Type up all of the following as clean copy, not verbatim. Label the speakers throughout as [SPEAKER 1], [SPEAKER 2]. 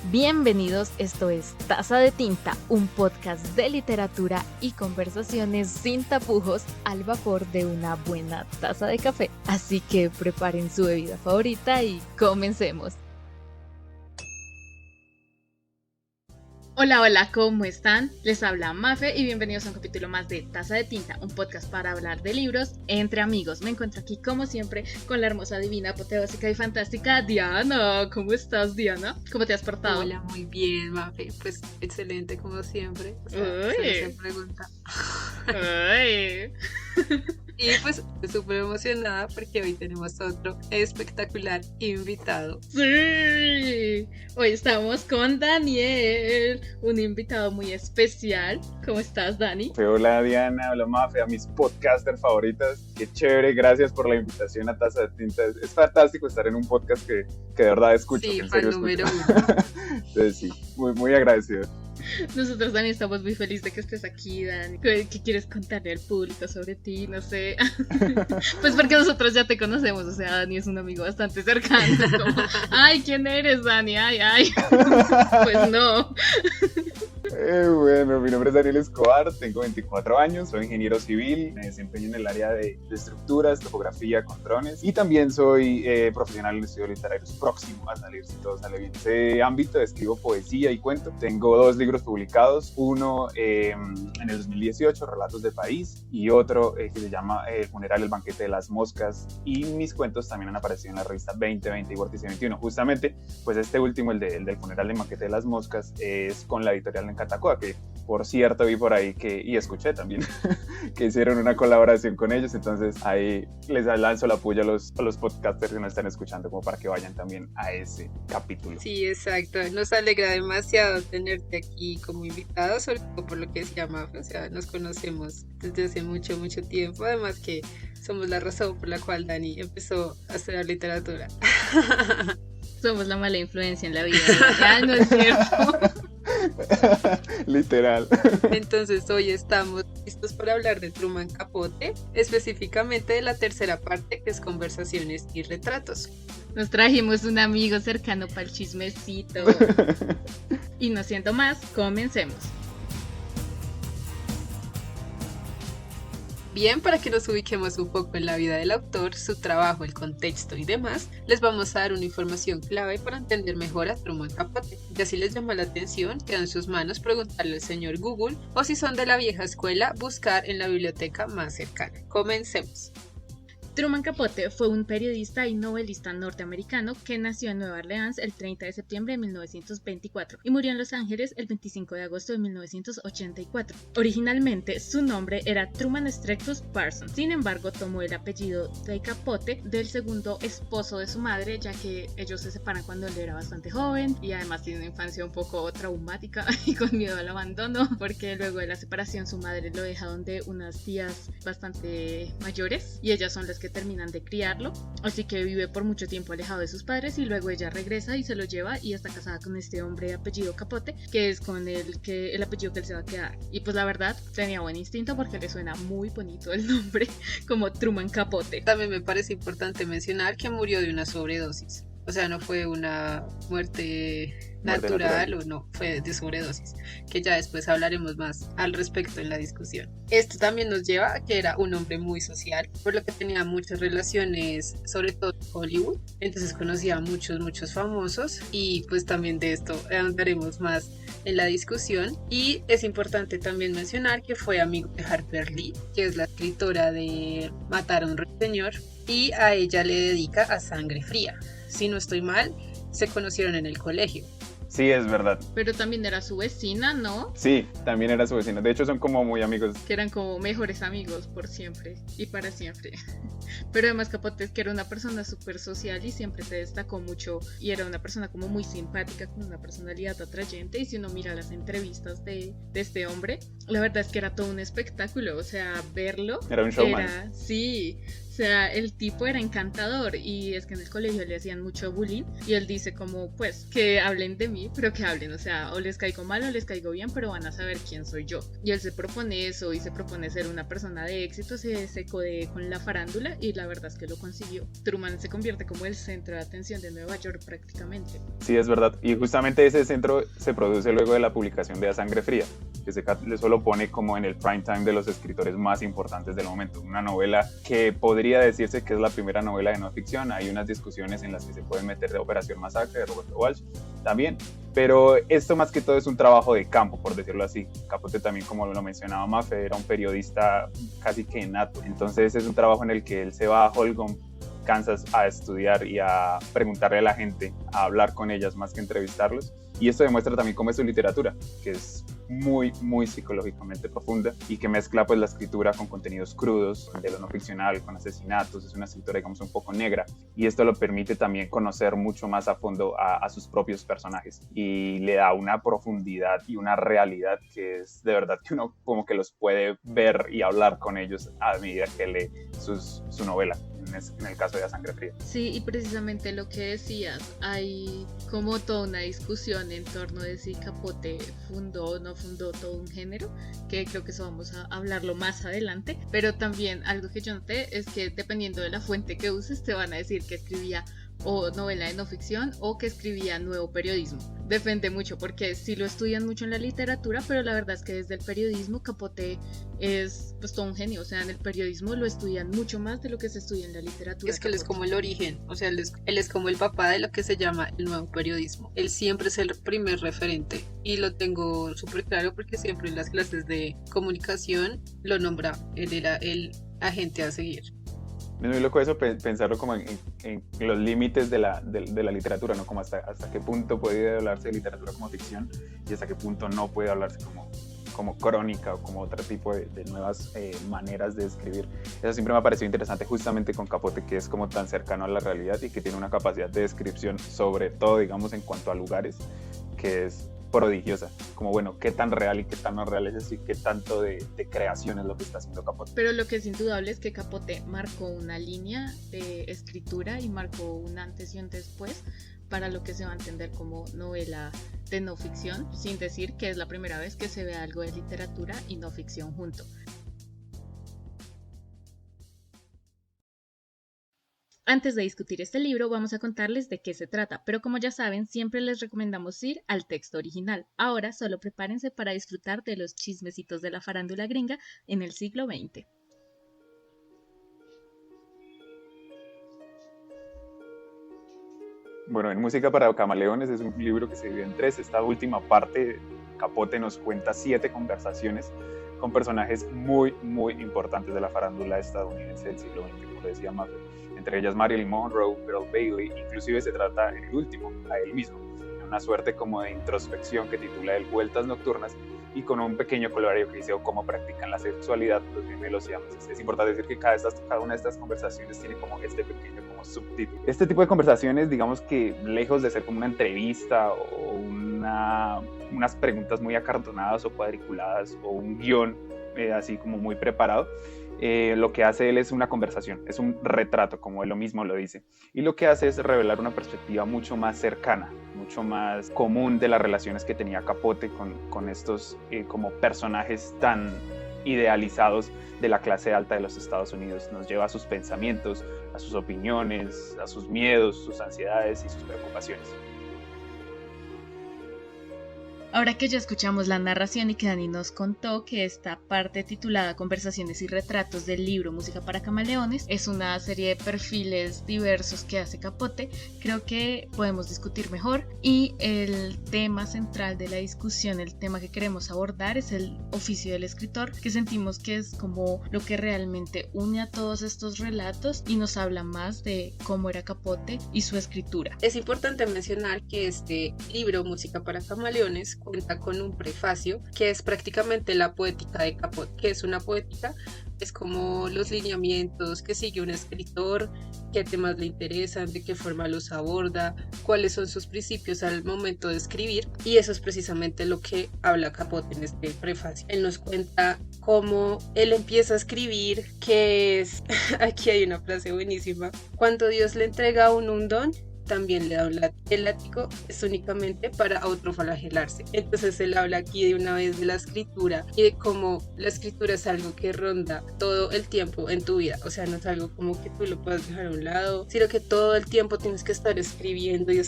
[SPEAKER 1] Bienvenidos, esto es Taza de Tinta, un podcast de literatura y conversaciones sin tapujos al vapor de una buena taza de café. Así que preparen su bebida favorita y comencemos. Hola, ¿cómo están? Les habla Mafe y bienvenidos a un capítulo más de Taza de Tinta, un podcast para hablar de libros entre amigos. Me encuentro aquí como siempre con la hermosa, divina, apoteósica y fantástica Diana. ¿Cómo estás, Diana? ¿Cómo te has portado?
[SPEAKER 2] Hola, muy bien, Mafe. Pues excelente como siempre. O sea, se pregunta.
[SPEAKER 1] Ay.
[SPEAKER 2] Y pues estoy súper emocionada porque hoy tenemos otro espectacular invitado.
[SPEAKER 1] Sí, hoy estamos con Daniel, un invitado muy especial. ¿Cómo estás, Dani?
[SPEAKER 3] Hola Diana, hola Mafe, a mis podcasters favoritas. Qué chévere, gracias por la invitación a Taza de Tinta. Es fantástico estar en un podcast que de verdad escucho.
[SPEAKER 2] Sí,
[SPEAKER 3] que en serio
[SPEAKER 2] número
[SPEAKER 3] escucho.
[SPEAKER 2] uno.
[SPEAKER 3] Entonces sí, muy agradecido.
[SPEAKER 1] Nosotros, Dani, estamos muy felices de que estés aquí, Dani. ¿Qué quieres contarle al público sobre ti? No sé. Pues porque nosotros ya te conocemos, o sea, Dani es un amigo bastante cercano. Es como, ay, ¿quién eres, Dani? Ay. Pues no.
[SPEAKER 3] Bueno, mi nombre es Daniel Escobar, tengo 24 años, soy ingeniero civil, me desempeño en el área de estructuras, topografía con drones y también soy profesional en estudios literarios, próximo a salir si todo sale bien. En ese ámbito escribo poesía y cuento, tengo 2 libros publicados, uno en el 2018, Relatos de País, y otro que se llama El funeral, el banquete de las moscas, y mis cuentos también han aparecido en la revista 2020 y Vórtice 21. Justamente, pues este último, el del funeral, el banquete de las moscas, es con la editorial de Catacoa, que por cierto vi por ahí y escuché también que hicieron una colaboración con ellos, entonces ahí les lanzo la puya a los podcasters que nos están escuchando como para que vayan también a ese capítulo.
[SPEAKER 2] Sí, exacto, nos alegra demasiado tenerte aquí como invitado, sobre todo por lo que se llama, o sea, nos conocemos desde hace mucho tiempo, además que somos la razón por la cual Dani empezó a estudiar literatura.
[SPEAKER 1] Somos la mala influencia en la vida. Ya no es cierto.
[SPEAKER 3] Literal.
[SPEAKER 2] Entonces hoy estamos listos para hablar de Truman Capote, específicamente de la tercera parte, que es conversaciones y retratos.
[SPEAKER 1] Nos trajimos un amigo cercano para el chismecito. Y no siendo más, comencemos.
[SPEAKER 2] Bien, para que nos ubiquemos un poco en la vida del autor, su trabajo, el contexto y demás, les vamos a dar una información clave para entender mejor a Truman Capote. Ya si les llama la atención, queda en sus manos preguntarle al señor Google, o si son de la vieja escuela, buscar en la biblioteca más cercana. Comencemos.
[SPEAKER 1] Truman Capote fue un periodista y novelista norteamericano que nació en Nueva Orleans el 30 de septiembre de 1924 y murió en Los Ángeles el 25 de agosto de 1984. Originalmente su nombre era Truman Streetus Parsons, sin embargo tomó el apellido de Capote del segundo esposo de su madre, ya que ellos se separan cuando él era bastante joven y además tiene una infancia un poco traumática y con miedo al abandono, porque luego de la separación su madre lo deja donde unas tías bastante mayores y ellas son las que terminan de criarlo, así que vive por mucho tiempo alejado de sus padres y luego ella regresa y se lo lleva y está casada con este hombre de apellido Capote, que es con el apellido que él se va a quedar. Y pues la verdad tenía buen instinto porque le suena muy bonito el nombre, como Truman Capote.
[SPEAKER 2] También me parece importante mencionar que murió de una sobredosis. O sea, no fue una muerte natural o no, fue de sobredosis, que ya después hablaremos más al respecto en la discusión. Esto también nos lleva a que era un hombre muy social, por lo que tenía muchas relaciones, sobre todo en Hollywood, entonces conocía a muchos famosos y pues también de esto hablaremos más en la discusión. Y es importante también mencionar que fue amigo de Harper Lee, que es la escritora de Matar a un ruiseñor, y a ella le dedica A Sangre Fría. Si no estoy mal, se conocieron en el colegio.
[SPEAKER 3] Sí, es verdad.
[SPEAKER 1] Pero también era su vecina, ¿no?
[SPEAKER 3] Sí, también era su vecino. De hecho, son como muy amigos.
[SPEAKER 1] Que eran como mejores amigos por siempre y para siempre. Pero además Capote es que era una persona súper social y siempre se destacó mucho. Y era una persona como muy simpática, con una personalidad atrayente. Y si uno mira las entrevistas de este hombre, La verdad es que era todo un espectáculo, o sea, verlo
[SPEAKER 3] Era un showman.
[SPEAKER 1] Sí, o sea, el tipo era encantador y es que en el colegio le hacían mucho bullying y él dice como, pues, que hablen de mí, pero que hablen, o sea, o les caigo mal o les caigo bien, pero van a saber quién soy yo. Y él se propone eso y se propone ser una persona de éxito, se codee con la farándula y la verdad es que lo consiguió. Truman se convierte como el centro de atención de Nueva York prácticamente.
[SPEAKER 3] Sí, es verdad. Y justamente ese centro se produce luego de la publicación de A Sangre Fría, que eso lo pone como en el prime time de los escritores más importantes del momento. Una novela que podría decirse que es la primera novela de no ficción. Hay unas discusiones en las que se pueden meter de Operación Masacre de Roberto Walsh también, pero esto más que todo es un trabajo de campo, por decirlo así. Capote también, como lo mencionaba Mafe, era un periodista casi que nato. Entonces es un trabajo en el que él se va a Holcomb, Kansas, a estudiar y a preguntarle a la gente, a hablar con ellas más que entrevistarlos. Y esto demuestra también cómo es su literatura, que es muy, muy psicológicamente profunda y que mezcla pues la escritura con contenidos crudos, de lo no ficcional, con asesinatos. Es una escritura, digamos, un poco negra, y esto lo permite también conocer mucho más a fondo a sus propios personajes y le da una profundidad y una realidad que es de verdad que uno como que los puede ver y hablar con ellos a medida que lee su novela. En el caso de A Sangre Fría.
[SPEAKER 1] Sí, y precisamente lo que decías, hay como toda una discusión en torno de si Capote fundó o no fundó todo un género, que creo que eso vamos a hablarlo más adelante, pero también algo que yo noté es que dependiendo de la fuente que uses te van a decir que escribía o novela de no ficción o que escribía nuevo periodismo. Depende mucho porque sí lo estudian mucho en la literatura, pero la verdad es que desde el periodismo Capote es pues todo un genio, o sea, en el periodismo lo estudian mucho más de lo que se estudia en la literatura.
[SPEAKER 2] Es que él es como el origen, o sea, él es como el papá de lo que se llama el nuevo periodismo. Él siempre es el primer referente y lo tengo súper claro porque siempre en las clases de comunicación lo nombra, él era el agente a seguir.
[SPEAKER 3] Es muy loco eso, pensarlo como en los límites de la literatura, ¿no? Como hasta qué punto puede hablarse de literatura como ficción y hasta qué punto no puede hablarse como crónica o como otro tipo de nuevas maneras de escribir. Eso siempre me ha parecido interesante justamente con Capote, que es como tan cercano a la realidad y que tiene una capacidad de descripción, sobre todo, digamos, en cuanto a lugares, que es prodigiosa, como bueno, qué tan real y qué tan no real es eso y qué tanto de creación es lo que está haciendo Capote.
[SPEAKER 1] Pero lo que es indudable es que Capote marcó una línea de escritura y marcó un antes y un después para lo que se va a entender como novela de no ficción, sin decir que es la primera vez que se ve algo de literatura y no ficción junto. Antes de discutir este libro, vamos a contarles de qué se trata, pero como ya saben, siempre les recomendamos ir al texto original. Ahora solo prepárense para disfrutar de los chismecitos de la farándula gringa en el siglo XX.
[SPEAKER 3] Bueno, en Música para Camaleones es un libro que se divide en tres. Esta última parte, Capote nos cuenta 7 conversaciones con personajes muy, muy importantes de la farándula estadounidense del siglo XX, como decía Mafe. Entre ellas Marilyn Monroe, Pearl Bailey, inclusive se trata en el último, a él mismo, en una suerte como de introspección que titula él Vueltas Nocturnas, y con un pequeño colorario que dice cómo practican la sexualidad los gemelos siameses. Es importante decir que cada una de estas conversaciones tiene como este pequeño como subtítulo. Este tipo de conversaciones, digamos que lejos de ser como una entrevista o unas preguntas muy acartonadas o cuadriculadas o un guión así como muy preparado, lo que hace él es una conversación, es un retrato, como él lo mismo lo dice, y lo que hace es revelar una perspectiva mucho más cercana, mucho más común de las relaciones que tenía Capote con estos como personajes tan idealizados de la clase alta de los Estados Unidos. Nos lleva a sus pensamientos, a sus opiniones, a sus miedos, sus ansiedades y sus preocupaciones.
[SPEAKER 1] Ahora que ya escuchamos la narración y que Dani nos contó que esta parte titulada Conversaciones y retratos del libro Música para Camaleones es una serie de perfiles diversos que hace Capote, creo que podemos discutir mejor, y el tema central de la discusión, el tema que queremos abordar es el oficio del escritor, que sentimos que es como lo que realmente une a todos estos relatos y nos habla más de cómo era Capote y su escritura.
[SPEAKER 2] Es importante mencionar que este libro Música para Camaleones cuenta con un prefacio que es prácticamente la poética de Capote. ¿Qué es una poética? Es como los lineamientos que sigue un escritor qué temas le interesan, de qué forma los aborda, cuáles son sus principios al momento de escribir, y eso es precisamente lo que habla Capote en este prefacio. Él nos cuenta cómo él empieza a escribir, que es, aquí hay una frase buenísima: cuando Dios le entrega a uno un don, también le da un látigo. El látigo es únicamente para autoflagelarse. Entonces él habla aquí de una vez de la escritura y de cómo la escritura es algo que ronda todo el tiempo en tu vida. O sea, no es algo como que tú lo puedas dejar a un lado, sino que todo el tiempo tienes que estar escribiendo y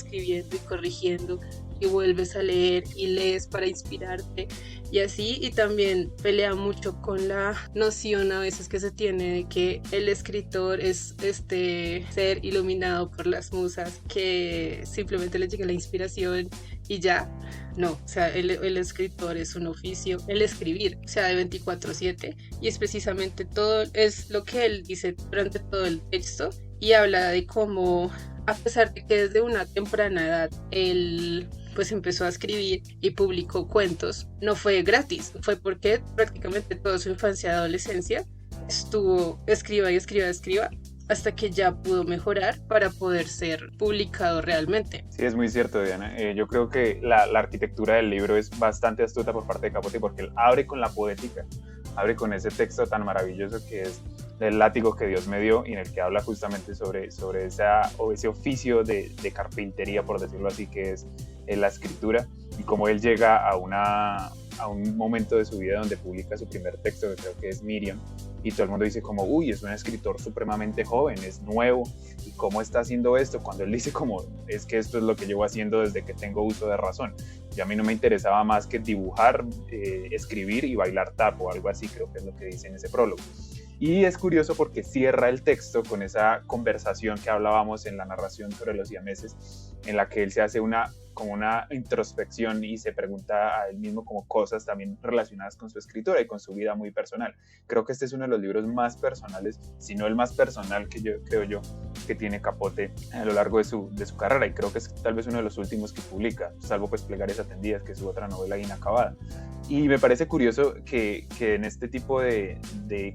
[SPEAKER 2] corrigiendo, y vuelves a leer y lees para inspirarte y así. Y también pelea mucho con la noción a veces que se tiene de que el escritor es este ser iluminado por las musas, que simplemente le llega la inspiración y ya. No, o sea, el escritor es un oficio, el escribir, o sea, de 24/7, y es precisamente todo, es lo que él dice durante todo el texto, y habla de cómo, a pesar de que desde una temprana edad él pues empezó a escribir y publicó cuentos, no fue gratis, fue porque prácticamente toda su infancia y adolescencia estuvo escriba, hasta que ya pudo mejorar para poder ser publicado realmente.
[SPEAKER 3] Sí, es muy cierto, Diana. Yo creo que la arquitectura del libro es bastante astuta por parte de Capote, porque él abre con la poética, abre con ese texto tan maravilloso que es del látigo que Dios me dio, y en el que habla justamente sobre ese oficio de carpintería, por decirlo así, que es la escritura, y cómo él llega a un momento de su vida donde publica su primer texto, que creo que es Miriam, y todo el mundo dice como, uy, es un escritor supremamente joven, es nuevo, y cómo está haciendo esto, cuando él dice como, es que esto es lo que llevo haciendo desde que tengo uso de razón, y a mí no me interesaba más que dibujar, escribir y bailar tap o algo así, creo que es lo que dice en ese prólogo. Y es curioso porque cierra el texto con esa conversación que hablábamos en la narración sobre los siameses, en la que él se hace como una introspección y se pregunta a él mismo como cosas también relacionadas con su escritura y con su vida muy personal. Creo que este es uno de los libros más personales, si no el más personal creo yo, que tiene Capote a lo largo de su carrera, y creo que es tal vez uno de los últimos que publica, salvo pues Plegarias Atendidas, que es su otra novela inacabada. Y me parece curioso que en este tipo de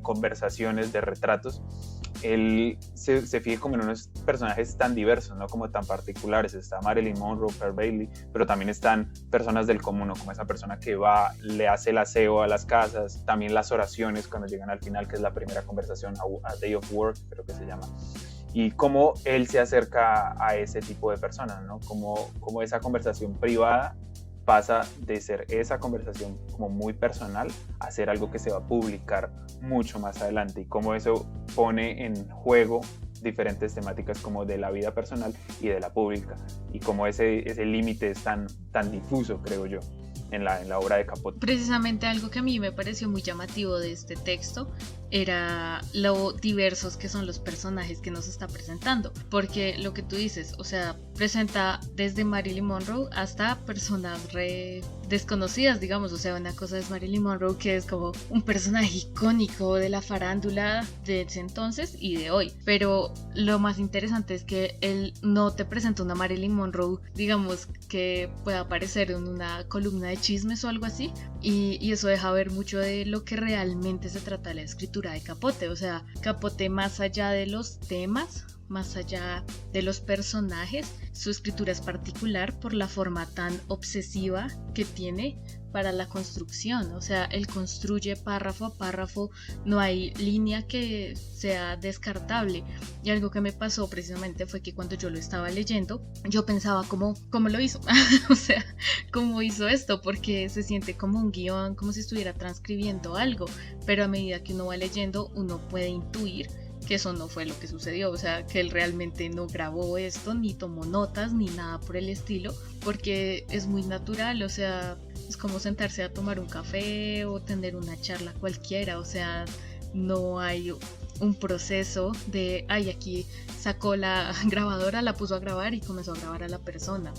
[SPEAKER 3] conversaciones, de retratos, él se fije como en unos personajes tan diversos, ¿no? Como tan particulares. Está Marilyn Monroe, Pearl Bailey, pero también están personas del común, ¿no? Como esa persona que va, le hace el aseo a las casas, también las oraciones cuando llegan al final, que es la primera conversación, a Day of Work, creo que se llama. Y cómo él se acerca a ese tipo de personas, ¿no? Como esa conversación privada pasa de ser esa conversación como muy personal a ser algo que se va a publicar mucho más adelante, y cómo eso pone en juego diferentes temáticas como de la vida personal y de la pública, y cómo ese límite es tan difuso, creo yo, en la obra de Capote.
[SPEAKER 1] Precisamente algo que a mí me pareció muy llamativo de este texto era lo diversos que son los personajes que nos está presentando, porque lo que tú dices, o sea, presenta desde Marilyn Monroe hasta personas re desconocidas, digamos. O sea, una cosa es Marilyn Monroe, que es como un personaje icónico de la farándula de ese entonces y de hoy, pero lo más interesante es que él no te presenta una Marilyn Monroe, digamos, que pueda aparecer en una columna de chismes o algo así, y eso deja ver mucho de lo que realmente se trata de la escritura de Capote. O sea, Capote, más allá de los temas, más allá de los personajes, su escritura es particular por la forma tan obsesiva que tiene para la construcción. O sea, él construye párrafo a párrafo, no hay línea que sea descartable. Y algo que me pasó precisamente fue que cuando yo lo estaba leyendo, yo pensaba ¿cómo lo hizo? O sea, ¿cómo hizo esto? Porque se siente como un guión, como si estuviera transcribiendo algo, pero a medida que uno va leyendo, uno puede intuir que eso no fue lo que sucedió. O sea, que él realmente no grabó esto, ni tomó notas, ni nada por el estilo, porque es muy natural. O sea, es como sentarse a tomar un café o tener una charla cualquiera. O sea, no hay un proceso de, aquí sacó la grabadora, la puso a grabar y comenzó a grabar a la persona.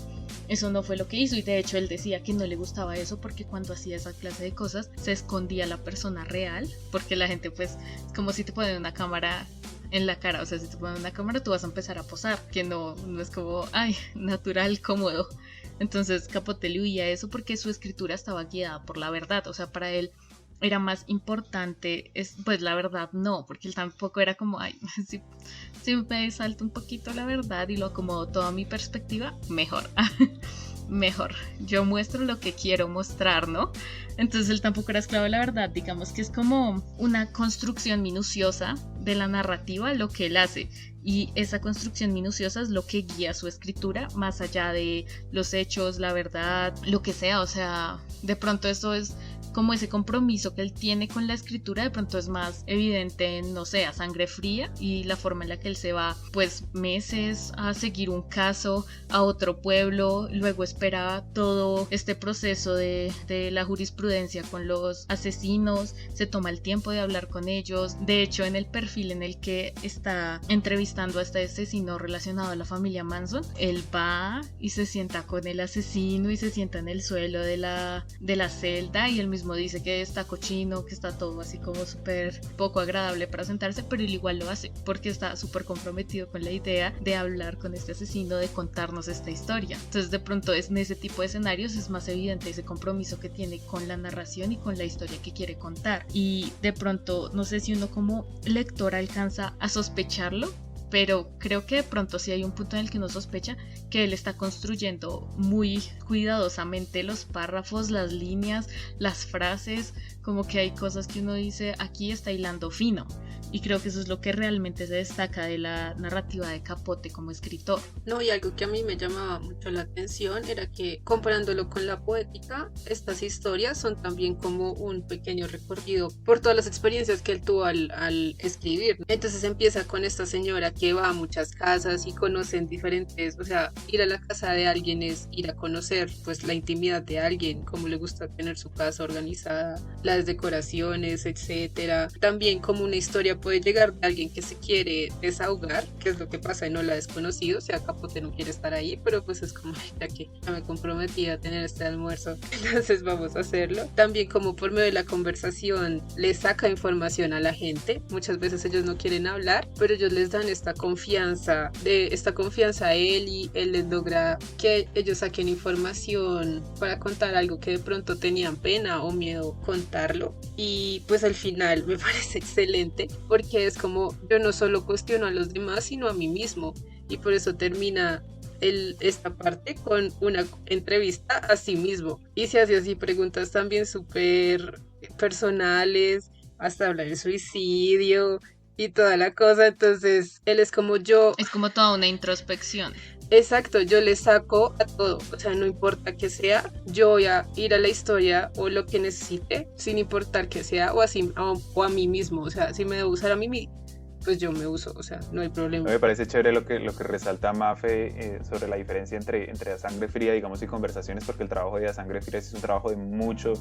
[SPEAKER 1] Eso no fue lo que hizo, y de hecho él decía que no le gustaba eso porque cuando hacía esa clase de cosas se escondía la persona real, porque la gente pues es como si te ponen una cámara en la cara. O sea, si te ponen una cámara tú vas a empezar a posar, que no es como, natural, cómodo. Entonces Capote le huía eso porque su escritura estaba guiada por la verdad. O sea, para él era más importante, pues la verdad no, porque él tampoco era como, ay, si me salto un poquito la verdad y lo acomodo todo a mi perspectiva, mejor. Mejor, yo muestro lo que quiero mostrar, ¿no? Entonces él tampoco era esclavo de la verdad, digamos que es como una construcción minuciosa de la narrativa lo que él hace, y esa construcción minuciosa es lo que guía su escritura, más allá de los hechos, la verdad, lo que sea. O sea, de pronto esto es como ese compromiso que él tiene con la escritura, de pronto es más evidente en, no sé, A Sangre Fría, y la forma en la que él se va pues meses a seguir un caso a otro pueblo, luego espera todo este proceso de la jurisprudencia con los asesinos, se toma el tiempo de hablar con ellos. De hecho, en el perfil en el que está entrevistando a este asesino relacionado a la familia Manson, él va y se sienta con el asesino y se sienta en el suelo de la celda, y él mismo dice que está cochino, que está todo así como súper poco agradable para sentarse, pero él igual lo hace porque está súper comprometido con la idea de hablar con este asesino, de contarnos esta historia. Entonces de pronto en ese tipo de escenarios es más evidente ese compromiso que tiene con la narración y con la historia que quiere contar, y de pronto no sé si uno como lector alcanza a sospecharlo, pero creo que de pronto sí hay un punto en el que uno sospecha que él está construyendo muy cuidadosamente los párrafos, las líneas, las frases, como que hay cosas que uno dice, aquí está hilando fino. Y creo que eso es lo que realmente se destaca de la narrativa de Capote como escritor.
[SPEAKER 2] No, y algo que a mí me llamaba mucho la atención era que, comparándolo con la poética, estas historias son también como un pequeño recorrido por todas las experiencias que él tuvo al escribir. Entonces empieza con esta señora que va a muchas casas y conocen diferentes, o sea, ir a la casa de alguien es ir a conocer pues la intimidad de alguien, cómo le gusta tener su casa organizada, las decoraciones, etcétera. También como una historia puede llegar de alguien que se quiere desahogar, que es lo que pasa en Hola Desconocido. O sea, Capote no quiere estar ahí, pero pues es como, ya que ya me comprometí a tener este almuerzo, entonces vamos a hacerlo. También como por medio de la conversación le saca información a la gente. Muchas veces ellos no quieren hablar, pero ellos les dan esta confianza a él, y él les logra que ellos saquen información para contar algo que de pronto tenían pena o miedo contarlo. Y pues al final me parece excelente, porque es como, yo no solo cuestiono a los demás, sino a mí mismo, y por eso termina esta parte con una entrevista a sí mismo, y se hace así preguntas también súper personales, hasta hablar de suicidio y toda la cosa. Entonces él es como, yo
[SPEAKER 1] Es como toda una introspección.
[SPEAKER 2] exacto, yo le saco a todo, o sea, no importa que sea, yo voy a ir a la historia o lo que necesite, sin importar que sea, o así, o a mí mismo. O sea, si me debo usar a mí, pues yo me uso, o sea, no hay problema.
[SPEAKER 3] Me parece chévere lo que resalta Mafe sobre la diferencia entre A Sangre Fría, digamos, y Conversaciones, porque el trabajo de A Sangre Fría es un trabajo de mucho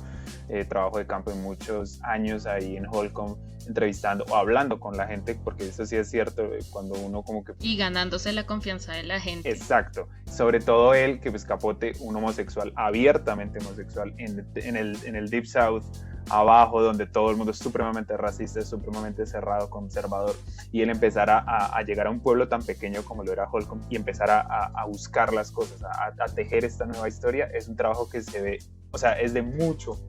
[SPEAKER 3] trabajo de campo, de muchos años ahí en Holcomb, entrevistando o hablando con la gente, porque eso sí es cierto, cuando uno como que...
[SPEAKER 1] Y ganándose la confianza de la gente.
[SPEAKER 3] Exacto, sobre todo él, que pues Capote, un homosexual, abiertamente homosexual, en el Deep South, abajo, donde todo el mundo es supremamente racista, es supremamente cerrado, conservador, y él empezar a llegar a un pueblo tan pequeño como lo era Holcomb y empezar a buscar las cosas, a tejer esta nueva historia, es un trabajo que se ve, o sea, es de mucho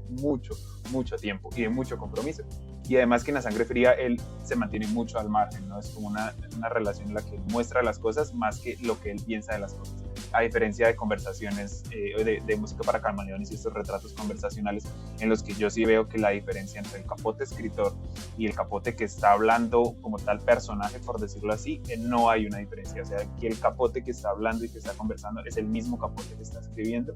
[SPEAKER 3] tiempo y de mucho compromiso. Y además que en A Sangre Fría él se mantiene mucho al margen, ¿no? Es como una relación en la que muestra las cosas más que lo que él piensa de las cosas. A diferencia de Conversaciones, de Música para Camaleones y estos retratos conversacionales, en los que yo sí veo que la diferencia entre el Capote escritor y el Capote que está hablando como tal personaje, por decirlo así, no hay una diferencia. O sea, aquí el Capote que está hablando y que está conversando es el mismo Capote que está escribiendo,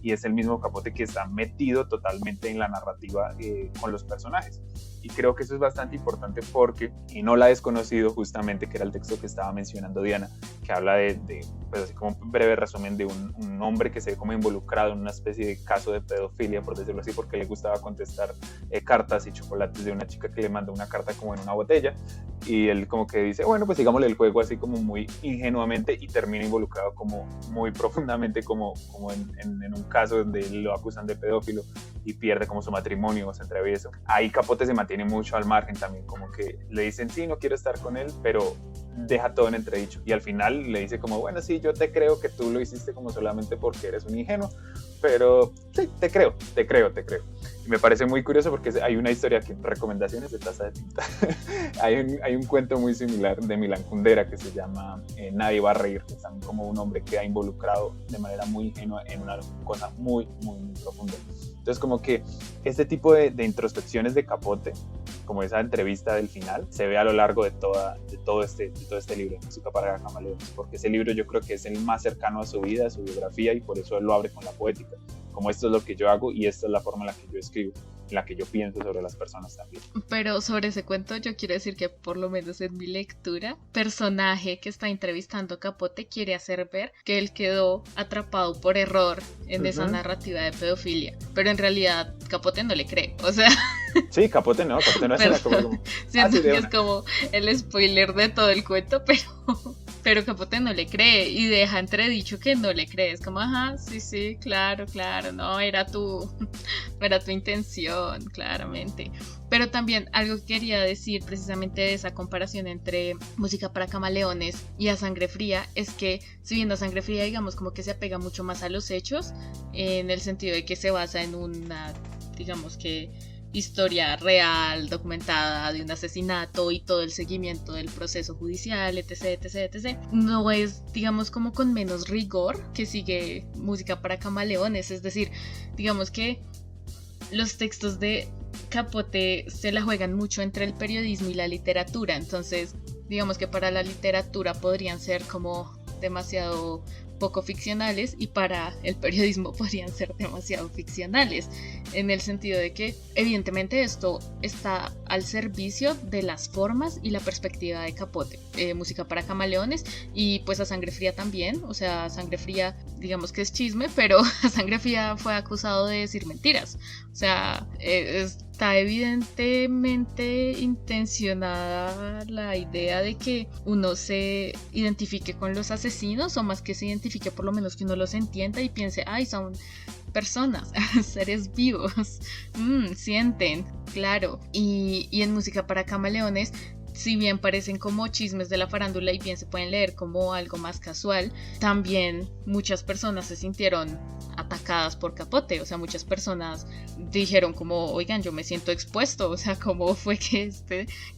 [SPEAKER 3] y es el mismo Capote que está metido totalmente en la narrativa con los personajes. Y creo que eso es bastante importante porque, y no la he desconocido justamente, que era el texto que estaba mencionando Diana, que habla pues así como un breve resumen de un hombre que se ve como involucrado en una especie de caso de pedofilia, por decirlo así, porque le gustaba contestar cartas y chocolates de una chica que le mandó una carta como en una botella, y él como que dice, bueno, pues sigámosle el juego así como muy ingenuamente, y termina involucrado como muy profundamente como en un caso donde lo acusan de pedófilo y pierde como su matrimonio o se atraviesa. Ahí Capote se mantiene mucho al margen también, como que le dicen sí, no quiero estar con él, pero deja todo en entredicho, y al final le dice como, bueno, sí, yo te creo que tú lo hiciste como solamente porque eres un ingenuo, pero sí, te creo. Me parece muy curioso porque hay una historia aquí, recomendaciones de taza de tinta. hay un cuento muy similar de Milan Kundera que se llama Nadie va a reír, que es también como un hombre que ha involucrado de manera muy ingenua en una cosa muy, muy, muy profunda. Entonces como que este tipo de introspecciones de Capote, como esa entrevista del final, se ve a lo largo de todo este libro, Música para Camaleones, porque ese libro yo creo que es el más cercano a su vida, a su biografía, y por eso él lo abre con la poética, como esto es lo que yo hago y esta es la forma en la que yo escribo, en la que yo pienso sobre las personas también.
[SPEAKER 1] Pero sobre ese cuento yo quiero decir que por lo menos en mi lectura, personaje que está entrevistando a Capote quiere hacer ver que él quedó atrapado por error en esa narrativa de pedofilia, pero en realidad Capote no le cree, o sea...
[SPEAKER 3] Sí, Capote no es una cosa como...
[SPEAKER 1] Siento que es como el spoiler de todo el cuento, pero Capote no le cree y deja entredicho que no le cree. Es como, ajá, sí, claro, no, era tu intención, claramente. Pero también algo que quería decir precisamente de esa comparación entre Música para Camaleones y A Sangre Fría es que, si bien A Sangre Fría, digamos, como que se apega mucho más a los hechos, en el sentido de que se basa en una, digamos que, historia real, documentada de un asesinato y todo el seguimiento del proceso judicial, etc. No es, digamos, como con menos rigor que sigue Música para Camaleones. Es decir, digamos que los textos de Capote se la juegan mucho entre el periodismo y la literatura. Entonces, digamos que para la literatura podrían ser como demasiado poco ficcionales y para el periodismo podrían ser demasiado ficcionales, en el sentido de que evidentemente esto está al servicio de las formas y la perspectiva de Capote. Música para Camaleones y pues A Sangre Fría también, o sea, A Sangre Fría digamos que es chisme, pero A Sangre Fría fue acusado de decir mentiras, o sea, está evidentemente intencionada la idea de que uno se identifique con los asesinos, o más que se identifique, por lo menos que uno los entienda y piense, ay, son personas, seres vivos, sienten, claro. Y en Música para Camaleones, si bien parecen como chismes de la farándula y bien se pueden leer como algo más casual, también muchas personas se sintieron atacadas por Capote, o sea, muchas personas dijeron como, oigan, yo me siento expuesto, o sea, ¿cómo fue que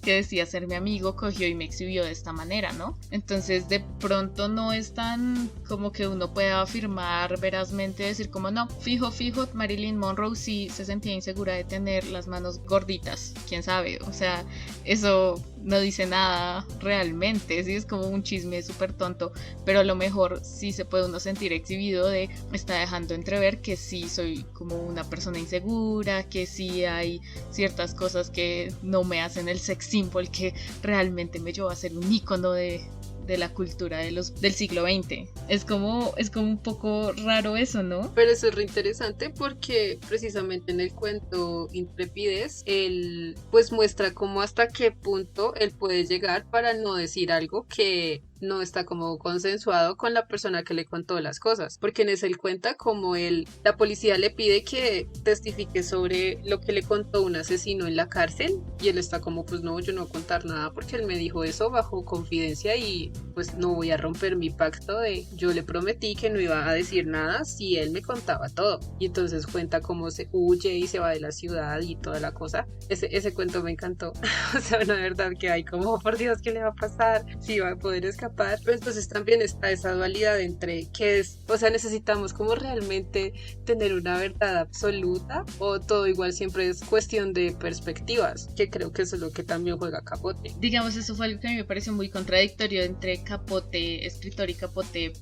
[SPEAKER 1] que decía ser mi amigo cogió y me exhibió de esta manera, ¿no? Entonces, de pronto no es tan como que uno pueda afirmar verazmente, decir como, no, fijo, Marilyn Monroe sí se sentía insegura de tener las manos gorditas, quién sabe, o sea, eso no dice nada realmente, sí, es como un chisme súper tonto, pero a lo mejor sí se puede uno sentir exhibido de, está dejando entrever que sí soy como una persona insegura, que sí hay ciertas cosas que no me hacen el sex symbol que realmente me llevó a ser un ícono de la cultura del siglo XX. Es como un poco raro eso, ¿no?
[SPEAKER 2] Pero eso es re interesante porque precisamente en el cuento Intrépidez él pues muestra como hasta qué punto él puede llegar para no decir algo que no está como consensuado con la persona que le contó las cosas, porque en ese él cuenta como la policía le pide que testifique sobre lo que le contó un asesino en la cárcel y él está como, pues no, yo no voy a contar nada porque él me dijo eso bajo confidencia y pues no voy a romper mi pacto de yo le prometí que no iba a decir nada si él me contaba todo. Y entonces cuenta cómo se huye y se va de la ciudad y toda la cosa. Ese cuento me encantó. O sea, la verdad que hay como, por Dios, ¿qué le va a pasar? Si va a poder escapar. Pero entonces también está esa dualidad entre qué es, o sea, necesitamos como realmente tener una verdad absoluta o todo igual siempre es cuestión de perspectivas, que creo que eso es lo que también juega Capote.
[SPEAKER 1] Digamos, eso fue algo que a mí me pareció muy contradictorio entre Capote, escritor, y Capote